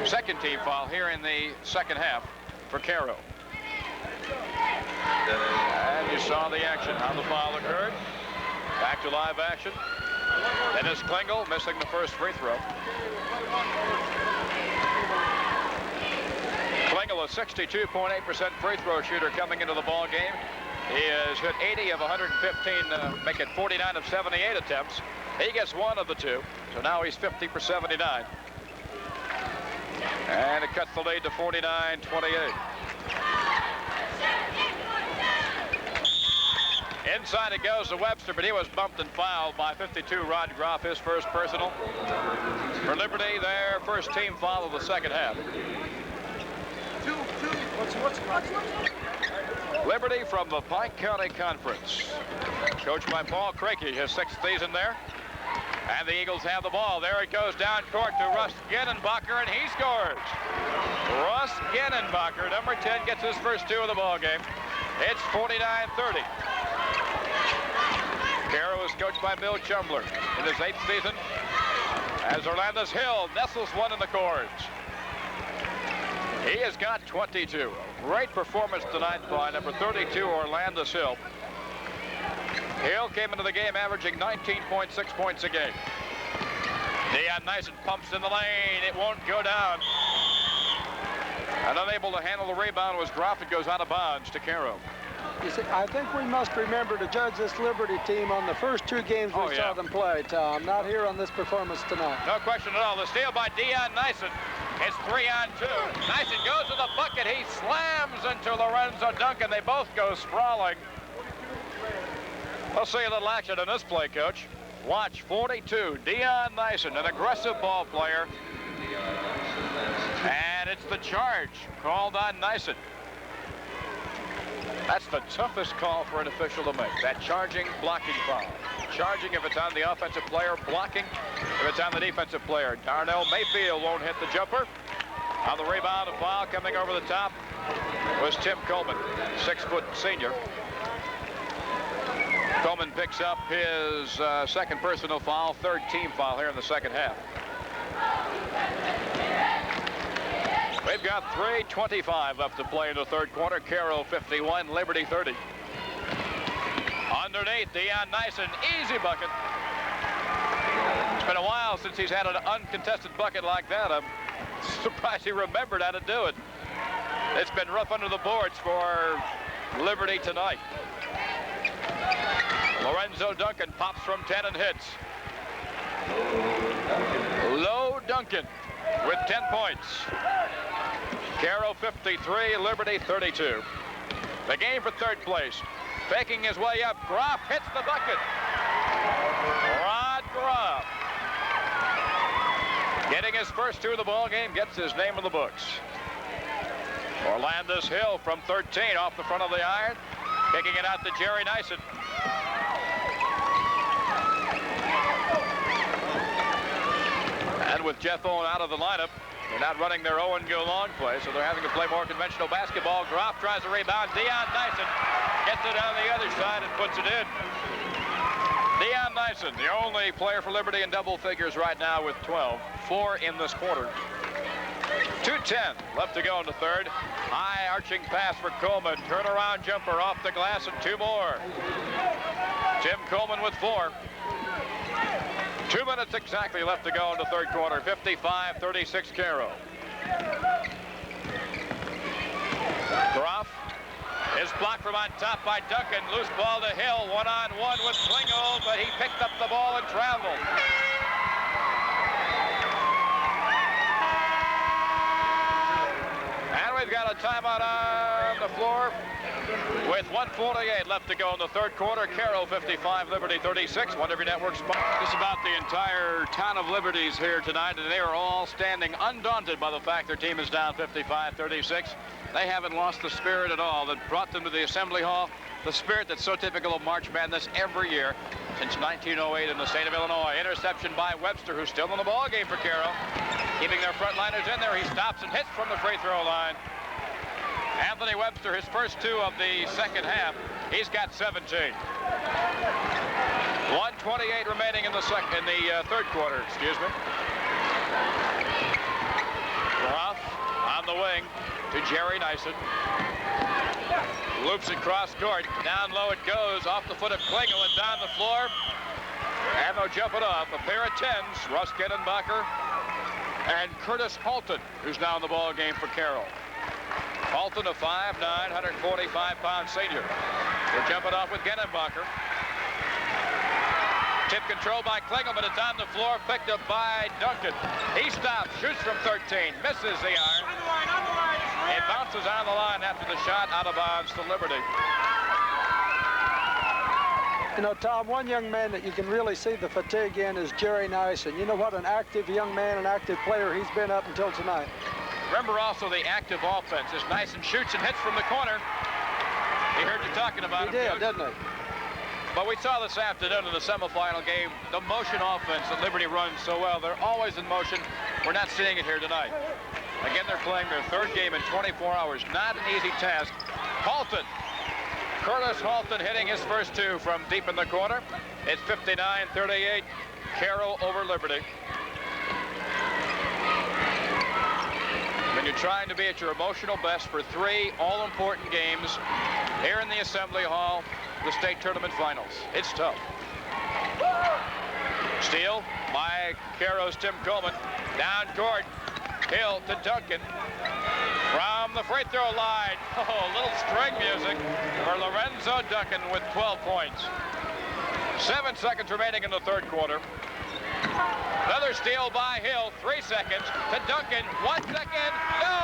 Speaker 3: second team foul here in the second half for Cairo. And you saw the action, how the foul occurred. Back to live action. Dennis Klingel missing the first free throw. Klingel, a 62.8% free throw shooter coming into the ball game. He has hit 80 of 115, make it 49 of 78 attempts. He gets one of the two, so now he's 50 for 79. And it cuts the lead to 49-28. Inside it goes to Webster, but he was bumped and fouled by 52, Rod Groff, his first personal. For Liberty, their first team foul of the second half. Liberty from the Pike County Conference. Coached by Paul Crakey, his 6th season there. And the Eagles have the ball. There it goes down court to Russ Genenbacher, and he scores. Russ Genenbacher, number 10, gets his first 2 of the ball game. It's 49-30. Cairo is coached by Bill Chumbler in his 8th season, as Orlandis Hill nestles one in the cords. He has got 22. A great performance tonight by number 32, Orlandis Hill. Hill came into the game averaging 19.6 points a game. Deion Nyson pumps in the lane. It won't go down. And unable to handle the rebound was dropped. It goes out of bounds to Cairo.
Speaker 2: You see, I think we must remember to judge this Liberty team on the first 2 games we saw them play, Tom. Not here on this performance tonight.
Speaker 3: No question at all. The steal by Deion Nyson. It's 3-on-2. Nyson goes to the bucket. He slams into Lorenzo Duncan. They both go sprawling. We'll see a little action on this play, Coach. Watch 42. Deion Nyson, an aggressive ball player. And it's the charge called on Nyson. That's the toughest call for an official to make, that charging, blocking foul. Charging if it's on the offensive player, blocking if it's on the defensive player. Darnell Mayfield won't hit the jumper. On the rebound, a foul coming over the top was Tim Coleman, 6-foot senior. Coleman picks up his second personal foul, 3rd team foul here in the second half. We've got 3:25 left to play in the 3rd quarter. Cairo 51, Liberty 30. Underneath, Deion Nyson, easy bucket. It's been a while since he's had an uncontested bucket like that. I'm surprised he remembered how to do it. It's been rough under the boards for Liberty tonight. Lorenzo Duncan pops from 10 and hits. Low Duncan with 10 points. Cairo 53, Liberty 32. The game for 3rd place. Faking his way up, Groff hits the bucket. Rod Groff, getting his first 2 of the ball game, gets his name in the books. Orlandis Hill from 13 off the front of the iron, kicking it out to Jerry Nyson. And with Jeff Owen out of the lineup, they're not running their Owen go long play, so they're having to play more conventional basketball. Groff tries to rebound. Deion Nyson gets it on the other side and puts it in. Deion Nyson, the only player for Liberty in double figures right now with 12. 4 in this quarter. 2:10 left to go in the 3rd. High arching pass for Coleman. Turnaround jumper off the glass and 2 more. Tim Coleman with 4. 2 minutes exactly left to go in the 3rd quarter. 55-36 Cairo. Groff is blocked from on top by Duncan. Loose ball to Hill. 1-on-1 with Klingel, but he picked up the ball and traveled. And we've got a timeout on the floor with 1:48 left to go in the 3rd quarter. Cairo 55, Liberty 36. One Every Network spot. Just about the entire town of Liberty's here tonight, and they are all standing undaunted by the fact their team is down 55-36. They haven't lost the spirit at all that brought them to the Assembly Hall, the spirit that's so typical of March Madness every year since 1908 in the state of Illinois. Interception by Webster, who's still in the ball game for Cairo. Keeping their frontliners in there, he stops and hits from the free throw line. Anthony Webster, his first 2 of the second half, he's got 17. 1:28 remaining in the 3rd quarter, excuse me. Groff on the wing to Jerry Nyson. Loops it cross court. Down low it goes, off the foot of Klingel and down the floor. And they'll jump it off. A pair of 10s, Russ Gedenbacher and Curtis Halton, who's now in the ball game for Cairo. Halton, a 5'9", 145-pound senior. They'll jump it off with Gedenbacher. Tip control by Klingel, but it's on the floor, picked up by Duncan. He stops, shoots from 13, misses the iron. It bounces on the line after the shot, out of bounds to Liberty.
Speaker 2: You know, Tom, one young man that you can really see the fatigue in is Jerry Nyson. You know what an active young man, an active player he's been up until tonight.
Speaker 3: Remember also the active offense as Nyson shoots and hits from the corner. He heard you talking about him.
Speaker 2: He did, didn't he?
Speaker 3: But we saw this afternoon in the semifinal game, the motion offense that Liberty runs so well. They're always in motion. We're not seeing it here tonight. Again, they're playing their 3rd game in 24 hours. Not an easy task. Halton. Curtis Halton hitting his first 2 from deep in the corner. It's 59-38. Cairo over Liberty. When you're trying to be at your emotional best for 3 all-important games here in the Assembly Hall, the state tournament finals. It's tough. Steal by Cairo's Tim Coleman. Down court. Hill to Duncan. From the free throw line. Oh, little string music for Lorenzo Duncan with 12 points. 7 seconds remaining in the third quarter. Another steal by Hill. 3 seconds to Duncan. 1 second. No!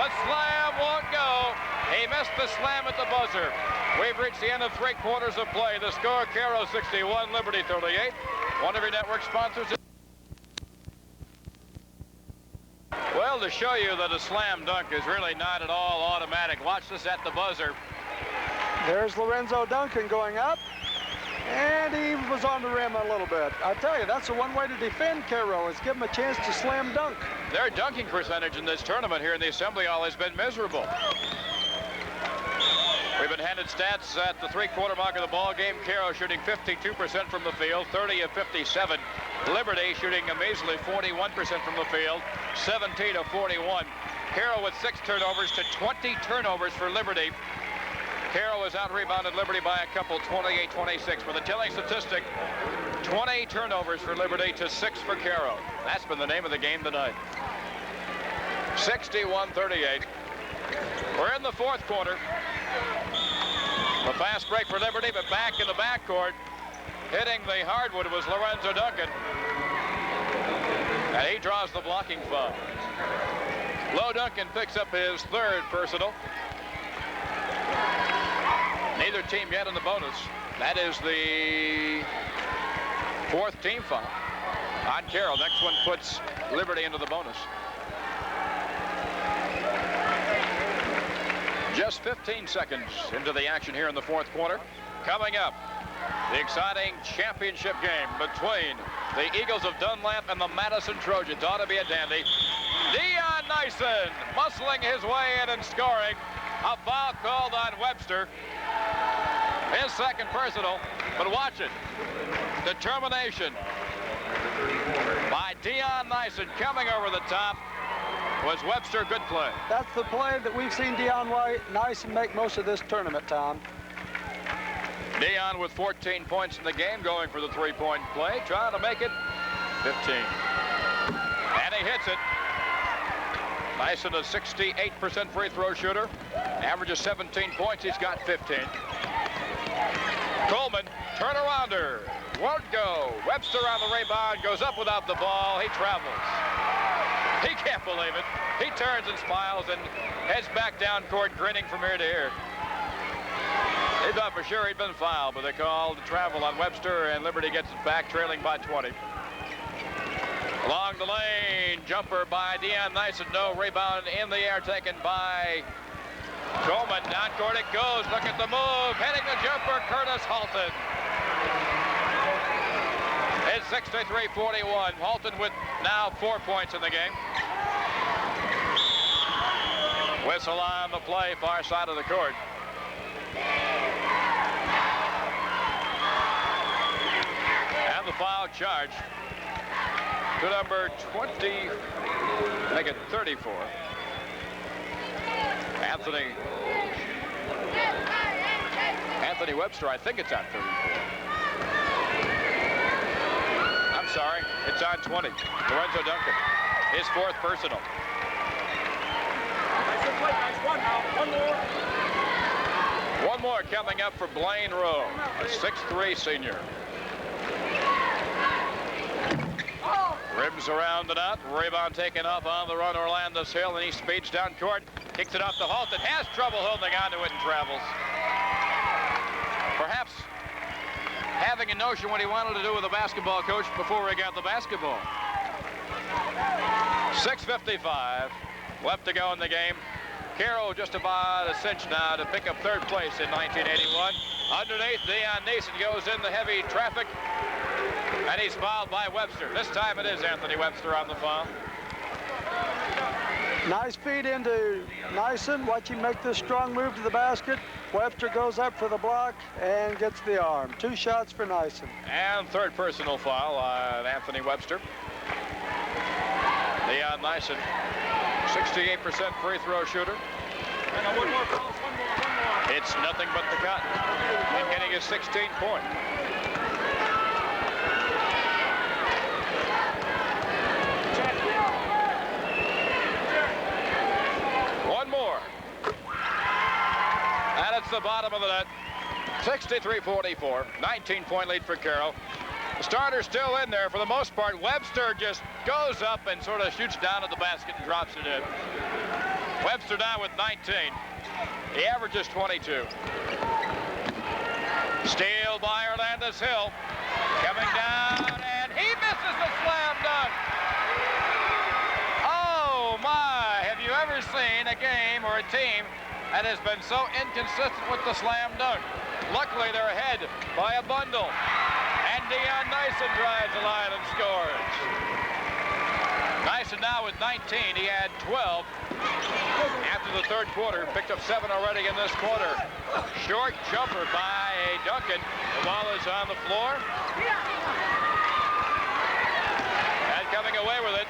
Speaker 3: The slam won't go. He missed the slam at the buzzer. We've reached the end of 3 quarters of play. The score, Cairo 61, Liberty 38. One of your network sponsors. Well, to show you that a slam dunk is really not at all automatic, watch this at the buzzer.
Speaker 2: There's Lorenzo Duncan going up, and he was on the rim a little bit. I tell you, that's the one way to defend Cairo, is give him a chance to slam dunk.
Speaker 3: Their dunking percentage in this tournament here in the Assembly Hall has been miserable. We've been handed stats at the 3-quarter mark of the ball game. Cairo shooting 52% from the field, 30 of 57. Liberty shooting a measly 41% from the field, 17 of 41. Cairo with 6 turnovers to 20 turnovers for Liberty. Cairo has out-rebounded Liberty by a couple, 28-26. With a telling statistic, 20 turnovers for Liberty to 6 for Cairo. That's been the name of the game tonight. 61-38. We're in the fourth quarter. A fast break for Liberty, but back in the backcourt, hitting the hardwood was Lorenzo Duncan. And he draws the blocking foul. Low Duncan picks up his 3rd personal. Neither team yet in the bonus. That is the 4th team foul on Cairo. Next one puts Liberty into the bonus. Just 15 seconds into the action here in the fourth quarter. Coming up, the exciting championship game between the Eagles of Dunlap and the Madison Trojans. Ought to be a dandy. Dion Nyson muscling his way in and scoring. A foul called on Webster. His 2nd personal, but watch it. Determination by Dion Nyson coming over the top. Was Webster. Good play.
Speaker 2: That's the play that we've seen Dion Nyson make most of this tournament, Tom.
Speaker 3: Dion with 14 points in the game, going for the 3-point play, trying to make it 15. And he hits it. Nyson, a 68% free throw shooter. Averages 17 points. He's got 15. Coleman, turnarounder. Won't go. Webster on the rebound, goes up without the ball. He travels. He can't believe it. He turns and smiles and heads back down court, grinning from ear to ear. They thought for sure he'd been fouled, but they called travel on Webster, and Liberty gets it back, trailing by 20. Along the lane, jumper by Dion Nyson. No rebound in the air, taken by Coleman. Down court it goes. Look at the move. Heading the jumper, Curtis Halton. It's 63-41. Halton with now 4 points in the game. Whistle on the play, far side of the court. And the foul charge to number 20, make it 34. Anthony Webster, I think it's on 34. I'm sorry, it's on 20. Lorenzo Duncan, his 4th personal. One more coming up for Blaine Rowe, a 6'3" senior. Rims around and out. Rebound taken off on the run. Orlando Hill, and he speeds down court. Kicks it off to Halton. Has trouble holding onto it and travels. Perhaps having a notion what he wanted to do with a basketball coach before he got the basketball. 6:55 left to go in the game. Cairo just about a cinch now to pick up 3rd place in 1981. Underneath, Dion Nyson goes in the heavy traffic, and he's fouled by Webster. This time it is Anthony Webster on the foul.
Speaker 2: Nice feed into Nyson. Watch him make this strong move to the basket. Webster goes up for the block and gets the arm. 2 shots for Nyson.
Speaker 3: And 3rd personal foul on Anthony Webster. Dion Nyson, 68% free throw shooter.
Speaker 5: One more.
Speaker 3: It's nothing but the cotton. And getting his 16th point. One more. And it's the bottom of the net. 63-44. 19-point lead for Cairo. The starter's still in there for the most part. Webster just goes up and sort of shoots down at the basket and drops it in. Webster down with 19. He averages 22. Steal by Orlando's Hill. Coming down, and he misses the slam dunk. Oh, my. Have you ever seen a game or a team that has been so inconsistent with the slam dunk? Luckily, they're ahead by a bundle. And Dion Nyson drives the line and scores. Nyson now with 19. He had 12 after the third quarter. Picked up 7 already in this quarter. Short jumper by Duncan. The ball is on the floor. And coming away with it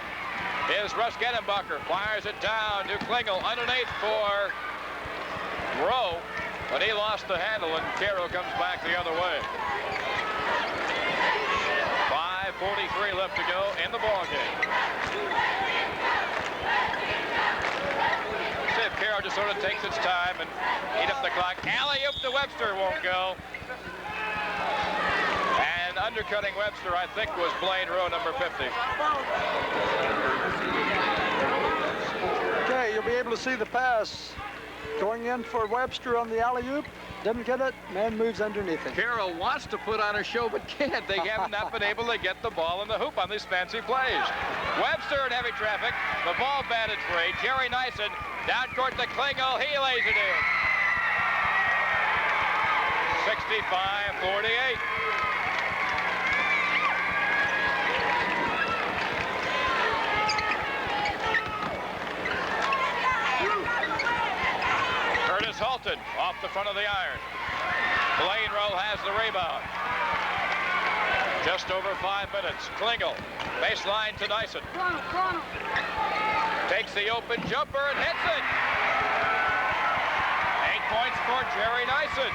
Speaker 3: is Russ Gedenbacher. Fires it down to Klingel. Underneath for Rowe. But he lost the handle, and Cairo comes back the other way. 5:43 left to go in the ball game. See if Cairo just sort of takes its time and eat up the clock. Alley-oop to Webster won't go. And undercutting Webster, I think, was Blaine Rowe, number 50.
Speaker 2: Okay, you'll be able to see the pass. Going in for Webster on the alley-oop. Didn't get it. Man moves underneath it.
Speaker 3: Carroll wants to put on a show, but can't. They have not been able to get the ball in the hoop on these fancy plays. Webster in heavy traffic. The ball batted free. Jerry Nyson down court to Klingel. He lays it in. 65-48. Halton off the front of the iron. Blaine Rowe has the rebound. Just over 5 minutes. Klingel, baseline to Nyson. Takes the open jumper and hits it. 8 points for Jerry Nyson.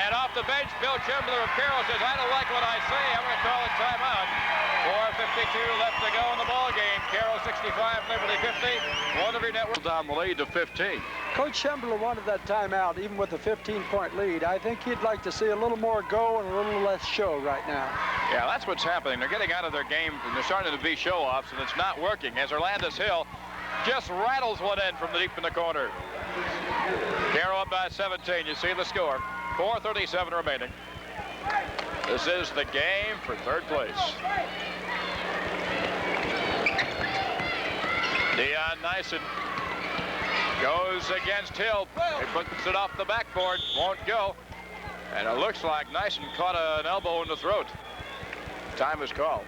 Speaker 3: And off the bench, Bill Chambler of Cairo says, I don't like what I say. I'm going to call a timeout. 4:52 left to go in the ball game. Cairo 65, Liberty 50. One of your network down the lead to 15.
Speaker 2: Coach Schembler wanted that timeout, even with a 15-point lead. I think he'd like to see a little more go and a little less show right now.
Speaker 3: Yeah, that's what's happening. They're getting out of their game, and they're starting to be show-offs, and it's not working as Orlando's Hill just rattles one in from the deep in the corner. Cairo up by 17. You see the score. 4:37 remaining. This is the game for third place. Dion Nyson goes against Hill. He puts it off the backboard. Won't go. And it looks like Nyson caught an elbow in the throat. Time is called.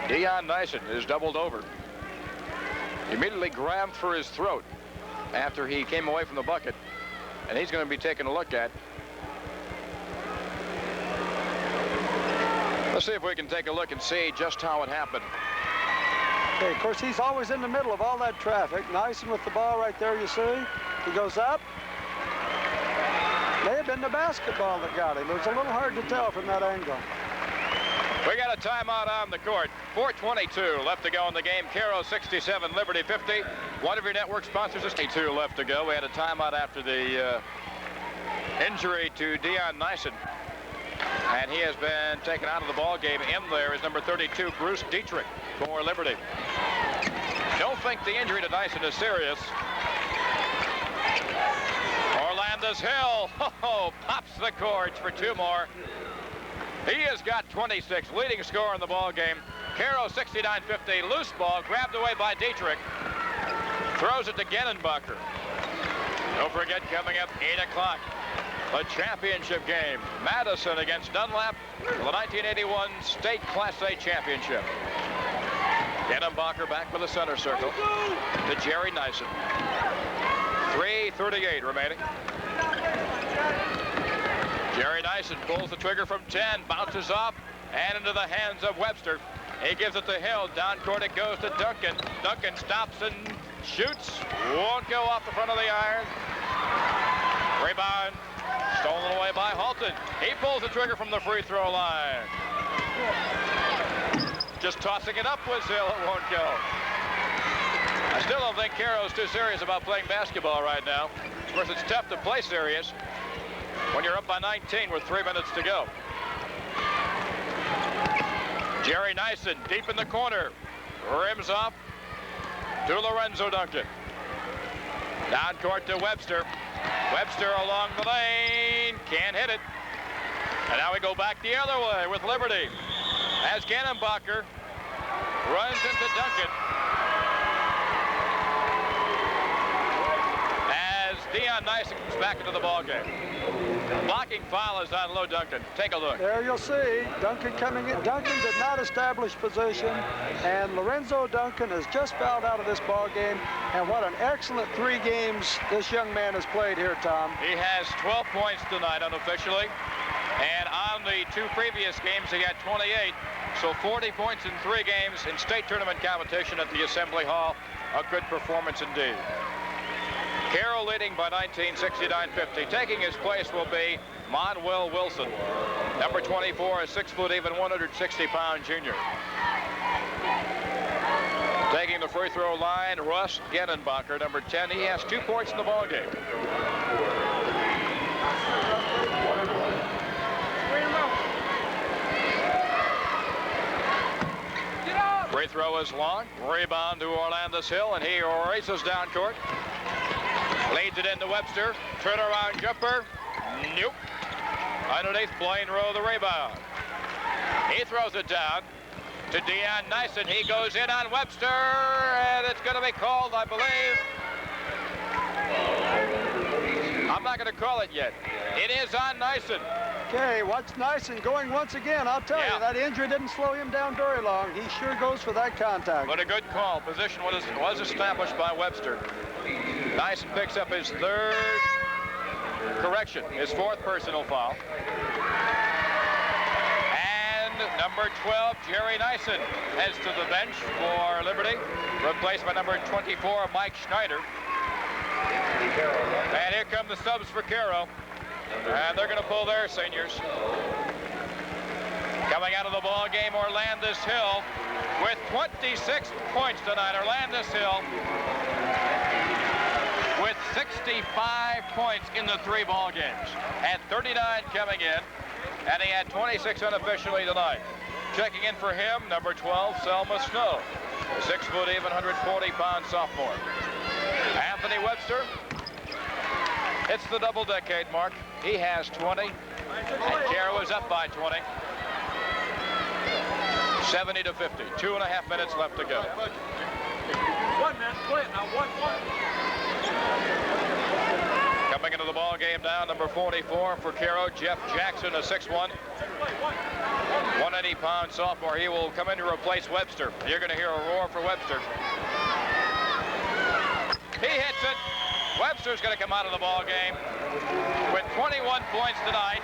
Speaker 3: Dion Nyson is doubled over. Immediately grabbed for his throat after he came away from the bucket. And he's going to be taking a look at. Let's see if we can take a look and see just how it happened.
Speaker 2: Okay, of course, he's always in the middle of all that traffic. Nyson with the ball right there, you see. He goes up. May have been the basketball that got him. It was a little hard to tell from that angle.
Speaker 3: We got a timeout on the court. 4:22 left to go in the game. Cairo 67, Liberty 50. One of your network sponsors is 2 left to go. We had a timeout after the injury to Dion Nyson. And he has been taken out of the ball game. In there is number 32, Bruce Dietrich for Liberty. Don't think the injury to Nyson is serious. Orlando's Hill pops the cords for 2 more. He has got 26, leading scorer in the ball game. Cairo 69-50, loose ball grabbed away by Dietrich. Throws it to Gedenbacher. Don't forget, coming up 8 o'clock. The championship game. Madison against Dunlap for the 1981 State Class A Championship. Gedenbacher back with the center circle to Jerry Nyson. 3:38 remaining. Jerry Nyson pulls the trigger from 10, bounces off, and into the hands of Webster. He gives it to Hill. Down court it goes to Duncan. Duncan stops and shoots, won't go off the front of the iron. Rebound, stolen away by Halton. He pulls the trigger from the free throw line. Just tossing it up with Hill, it won't go. I still don't think Cairo's too serious about playing basketball right now. Of course, it's tough to play serious when you're up by 19 with 3 minutes to go. Jerry Nyson deep in the corner. Rims off to Lorenzo Duncan. Down court to Webster. Webster along the lane. Can't hit it. And now we go back the other way with Liberty. As Gannenbacher runs into Duncan. As Dion Nyson comes back into the ballgame. Blocking foul is on Low Duncan. Take a look.
Speaker 2: There you'll see Duncan coming in. Duncan did not establish position, and Lorenzo Duncan has just fouled out of this ball game. And what an excellent 3 games this young man has played here, Tom.
Speaker 3: He has 12 points tonight unofficially, and on the 2 previous games he had 28. So 40 points in 3 games in state tournament competition at the Assembly Hall. A good performance indeed. Cairo leading by 1969-50. Taking his place will be Monwell Wilson. Number 24, a 6-foot even 160-pound junior. Taking the free throw line, Russ Gennenbacher, number 10. He has 2 points in the ball game. Free throw is long. Rebound to Orlandis Hill, and he races down court. Leads it into Webster. Turnaround jumper. Nope. Underneath, Blaine Rowe the rebound. He throws it down to Dion Nyson. He goes in on Webster, and it's going to be called, I believe. I'm not going to call it yet. It is on Nyson.
Speaker 2: Okay, watch Nyson going once again. I'll tell you, that injury didn't slow him down very long. He sure goes for that contact.
Speaker 3: But a good call. Position was established by Webster. Nyson picks up his 3rd correction, his 4th personal foul. And number 12, Jerry Nyson, heads to the bench for Liberty, replaced by number 24, Mike Schneider. And here come the subs for Cairo. And they're going to pull their seniors. Coming out of the ball game, Orlandis Hill with 26 points tonight. Orlandis Hill with 65 points in the 3 ball games. Had 39 coming in, and he had 26 unofficially tonight. Checking in for him, number 12, Selma Snow, a 6-foot even 140-pound sophomore. Anthony Webster, it's the double-decade mark. He has 20, and Cairo is up by 20. 70-50, 2.5 minutes left to go.
Speaker 5: One man, play it now, one.
Speaker 3: Coming into the ball game now, number 44 for Cairo, Jeff Jackson, a 6'1", 180-pound sophomore. He will come in to replace Webster. You're going to hear a roar for Webster. He hits it. Webster's going to come out of the ball game with 21 points tonight.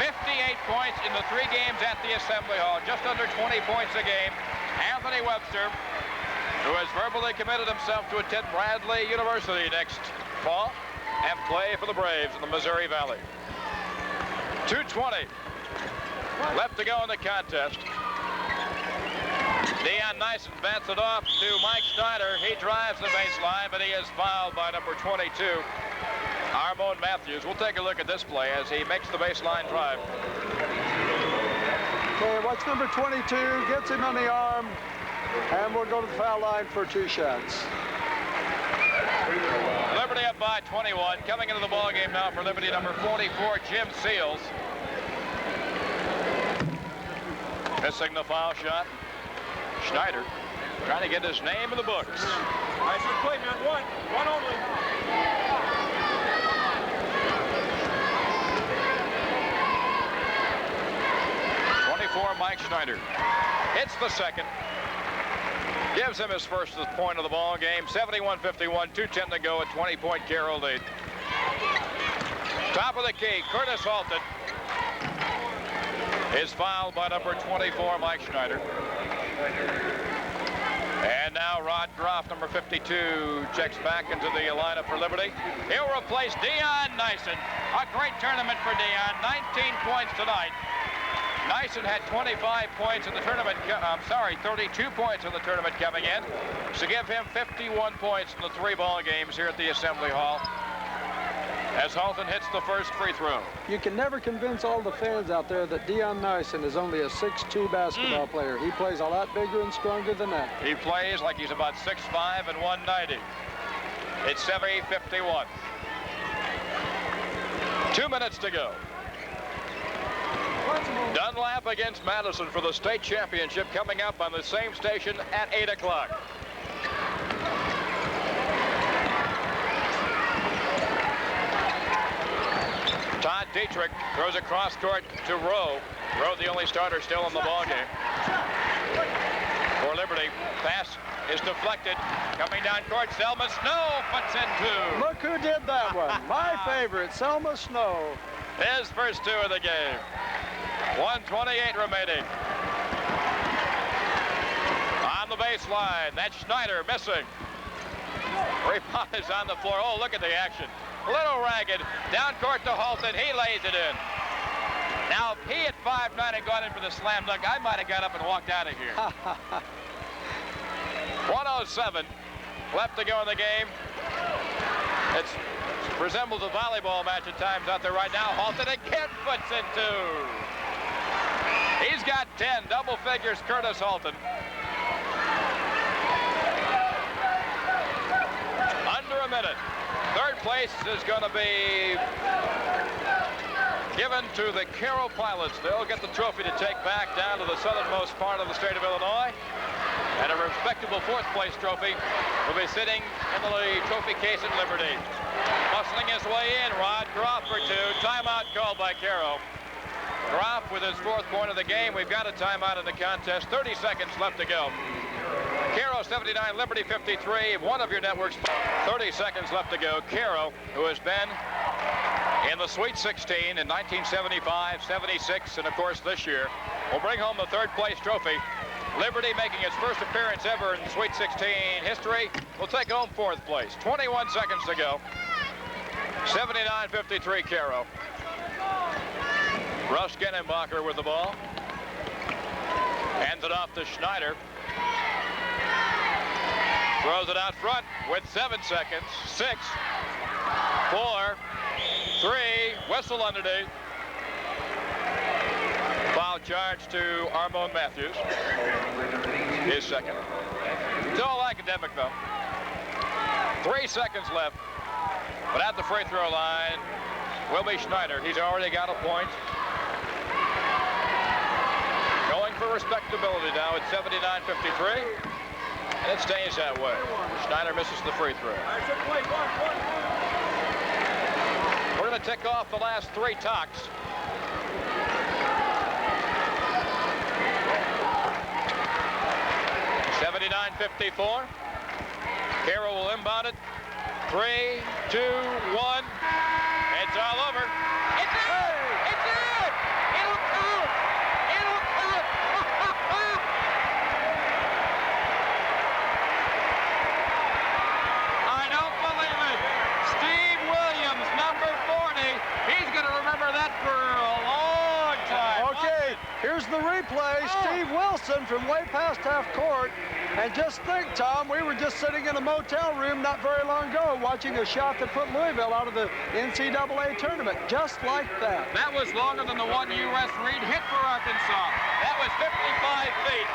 Speaker 3: 58 points in the 3 games at the Assembly Hall, just under 20 points a game. Anthony Webster, who has verbally committed himself to attend Bradley University next fall and play for the Braves in the Missouri Valley. 2:20 left to go in the contest. Dion Nyson bats it off to Mike Schneider. He drives the baseline, but he is fouled by number 22, Armon Matthews. We'll take a look at this play as he makes the baseline drive.
Speaker 2: Okay, watch number 22, gets him on the arm, and we'll go to the foul line for 2 shots.
Speaker 3: Liberty up by 21. Coming into the ball game now for Liberty, number 44, Jim Seals. Missing the foul shot. Schneider trying to get his name in the books.
Speaker 5: Nice play, man. One only.
Speaker 3: 24, Mike Schneider. Hits the second. Gives him his first point of the ball game. 71-51, 2:10 to go, a 20-point Cairo lead. Top of the key, Curtis Halton is fouled by number 24, Mike Schneider. And now Rod Groff, number 52, checks back into the lineup for Liberty. He'll replace Dion Nyson. A great tournament for Dion. 19 points tonight. Nyson had 25 points in the tournament. 32 points in the tournament coming in. To give him 51 points in the 3 ball games here at the Assembly Hall. As Halton hits the first free throw.
Speaker 2: You can never convince all the fans out there that Dion Nyson is only a 6'2" basketball player. He plays a lot bigger and stronger than that.
Speaker 3: He plays like he's about 6'5" and 190. It's 7:51. 2 minutes to go. Dunlap against Madison for the state championship coming up on the same station at 8 o'clock. Todd Dietrich throws across court to Rowe. Rowe, the only starter still in the ballgame. For Liberty, pass is deflected. Coming down court, Selma Snow puts in 2.
Speaker 2: Look who did that one. My favorite, Selma Snow.
Speaker 3: His first 2 of the game. 1:28 remaining. On the baseline, that's Schneider missing. Rebound is on the floor. Oh, look at the action. A little ragged. Down court to Halton. He lays it in. Now, if he at 5'9" had gone in for the slam dunk, I might have got up and walked out of here. 1:07 left to go in the game. It resembles a volleyball match at times out there right now. Halton again puts in 2. He's got 10, double figures, Curtis Halton. Under a minute. Third place is going to be given to the Cairo Pilots. They'll get the trophy to take back down to the southernmost part of the state of Illinois. And a respectable fourth place trophy will be sitting in the trophy case at Liberty. Bustling his way in, Rod Groff for 2. Timeout called by Cairo. Groff with his 4th point of the game. We've got a timeout in the contest. 30 seconds left to go. Cairo 79, Liberty 53. One of your networks. 30 seconds left to go. Cairo, who has been in the Sweet 16 in 1975, 76, and of course this year, will bring home the 3rd place trophy. Liberty, making its first appearance ever in Sweet 16 history, will take home 4th place. 21 seconds to go. 79-53 Cairo. Russ Genenbacher with the ball. Hands it off to Schneider. Throws it out front with 7 seconds. 6, 4, 3, whistle underneath. Foul charge to Armon Matthews. His 2nd. It's all academic, though. 3 seconds left. But at the free throw line will be Schneider. He's already got a point. Going for respectability now at 79-53. And it stays that way. Schneider misses the free throw. We're going to tick off the last 3 talks. .54. Cairo will inbound it. 3, 2, 1. It's all over. It's out! It's out! It'll count! It'll count! I don't believe it. Steve Williams, number 40. He's going to remember that for a long time.
Speaker 2: Okay, here's the replay. Steve Wilson from way past half court. And just think, Tom, we were just sitting in a motel room not very long ago watching a shot that put Louisville out of the NCAA tournament, just like that.
Speaker 3: That was longer than the one U.S. Reed hit for Arkansas. That was 55 feet.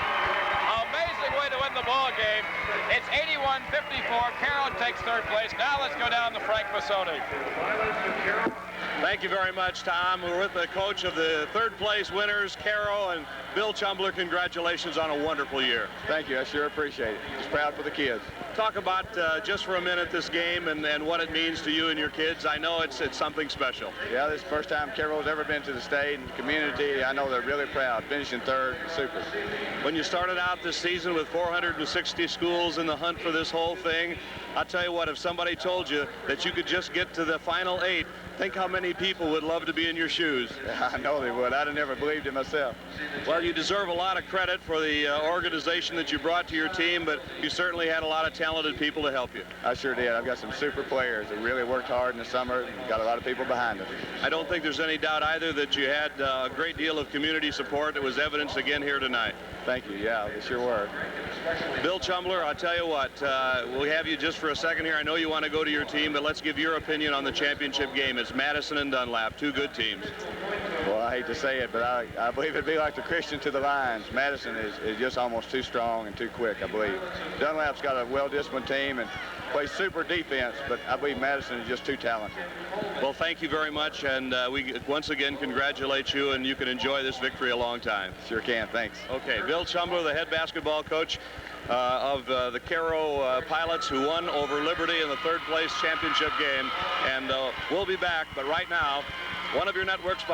Speaker 3: Amazing way to win the ball game. It's 81-54. Cairo takes 3rd place. Now let's go down to Frank Massoni.
Speaker 6: Thank you very much, Tom. We're with the coach of the 3rd place winners, Cairo, and Bill Chumbler. Congratulations on a wonderful year.
Speaker 7: Thank you. I sure appreciate it. Just proud for the kids.
Speaker 6: Talk about just for a minute this game and what it means to you and your kids. I know it's something special.
Speaker 7: Yeah, this is the first time Cairo's ever been to the state and the community. I know they're really proud. Finishing 3rd, super.
Speaker 6: When you started out this season with 460 schools in the hunt for this whole thing, I'll tell you what, if somebody told you that you could just get to the final 8 Think how many people would love to be in your shoes.
Speaker 7: I know they would. I'd have never believed it myself.
Speaker 6: Well, you deserve a lot of credit for the organization that you brought to your team, but you certainly had a lot of talented people to help you.
Speaker 7: I sure did. I've got some super players that really worked hard in the summer and got a lot of people behind us.
Speaker 6: I don't think there's any doubt either that you had a great deal of community support that was evidenced again here tonight.
Speaker 7: Thank you. Yeah, they sure were.
Speaker 6: Bill Chumbler, I'll tell you what, we'll have you just for a second here. I know you want to go to your team, but let's give your opinion on the championship game. It's Madison and Dunlap, two good teams.
Speaker 7: Well, I hate to say it, but I believe it'd be like the Christian to the Lions. Madison is just almost too strong and too quick, I believe. Dunlap's got a well-disciplined team and plays super defense, but I believe Madison is just too talented.
Speaker 6: Well, thank you very much, and we once again congratulate you, and you can enjoy this victory a long time.
Speaker 7: Sure can. Thanks.
Speaker 6: Okay, Bill Chumbler, the head basketball coach of the Cairo Pilots, who won over Liberty in the third-place championship game, and we'll be back. But right now, one of your network sponsors.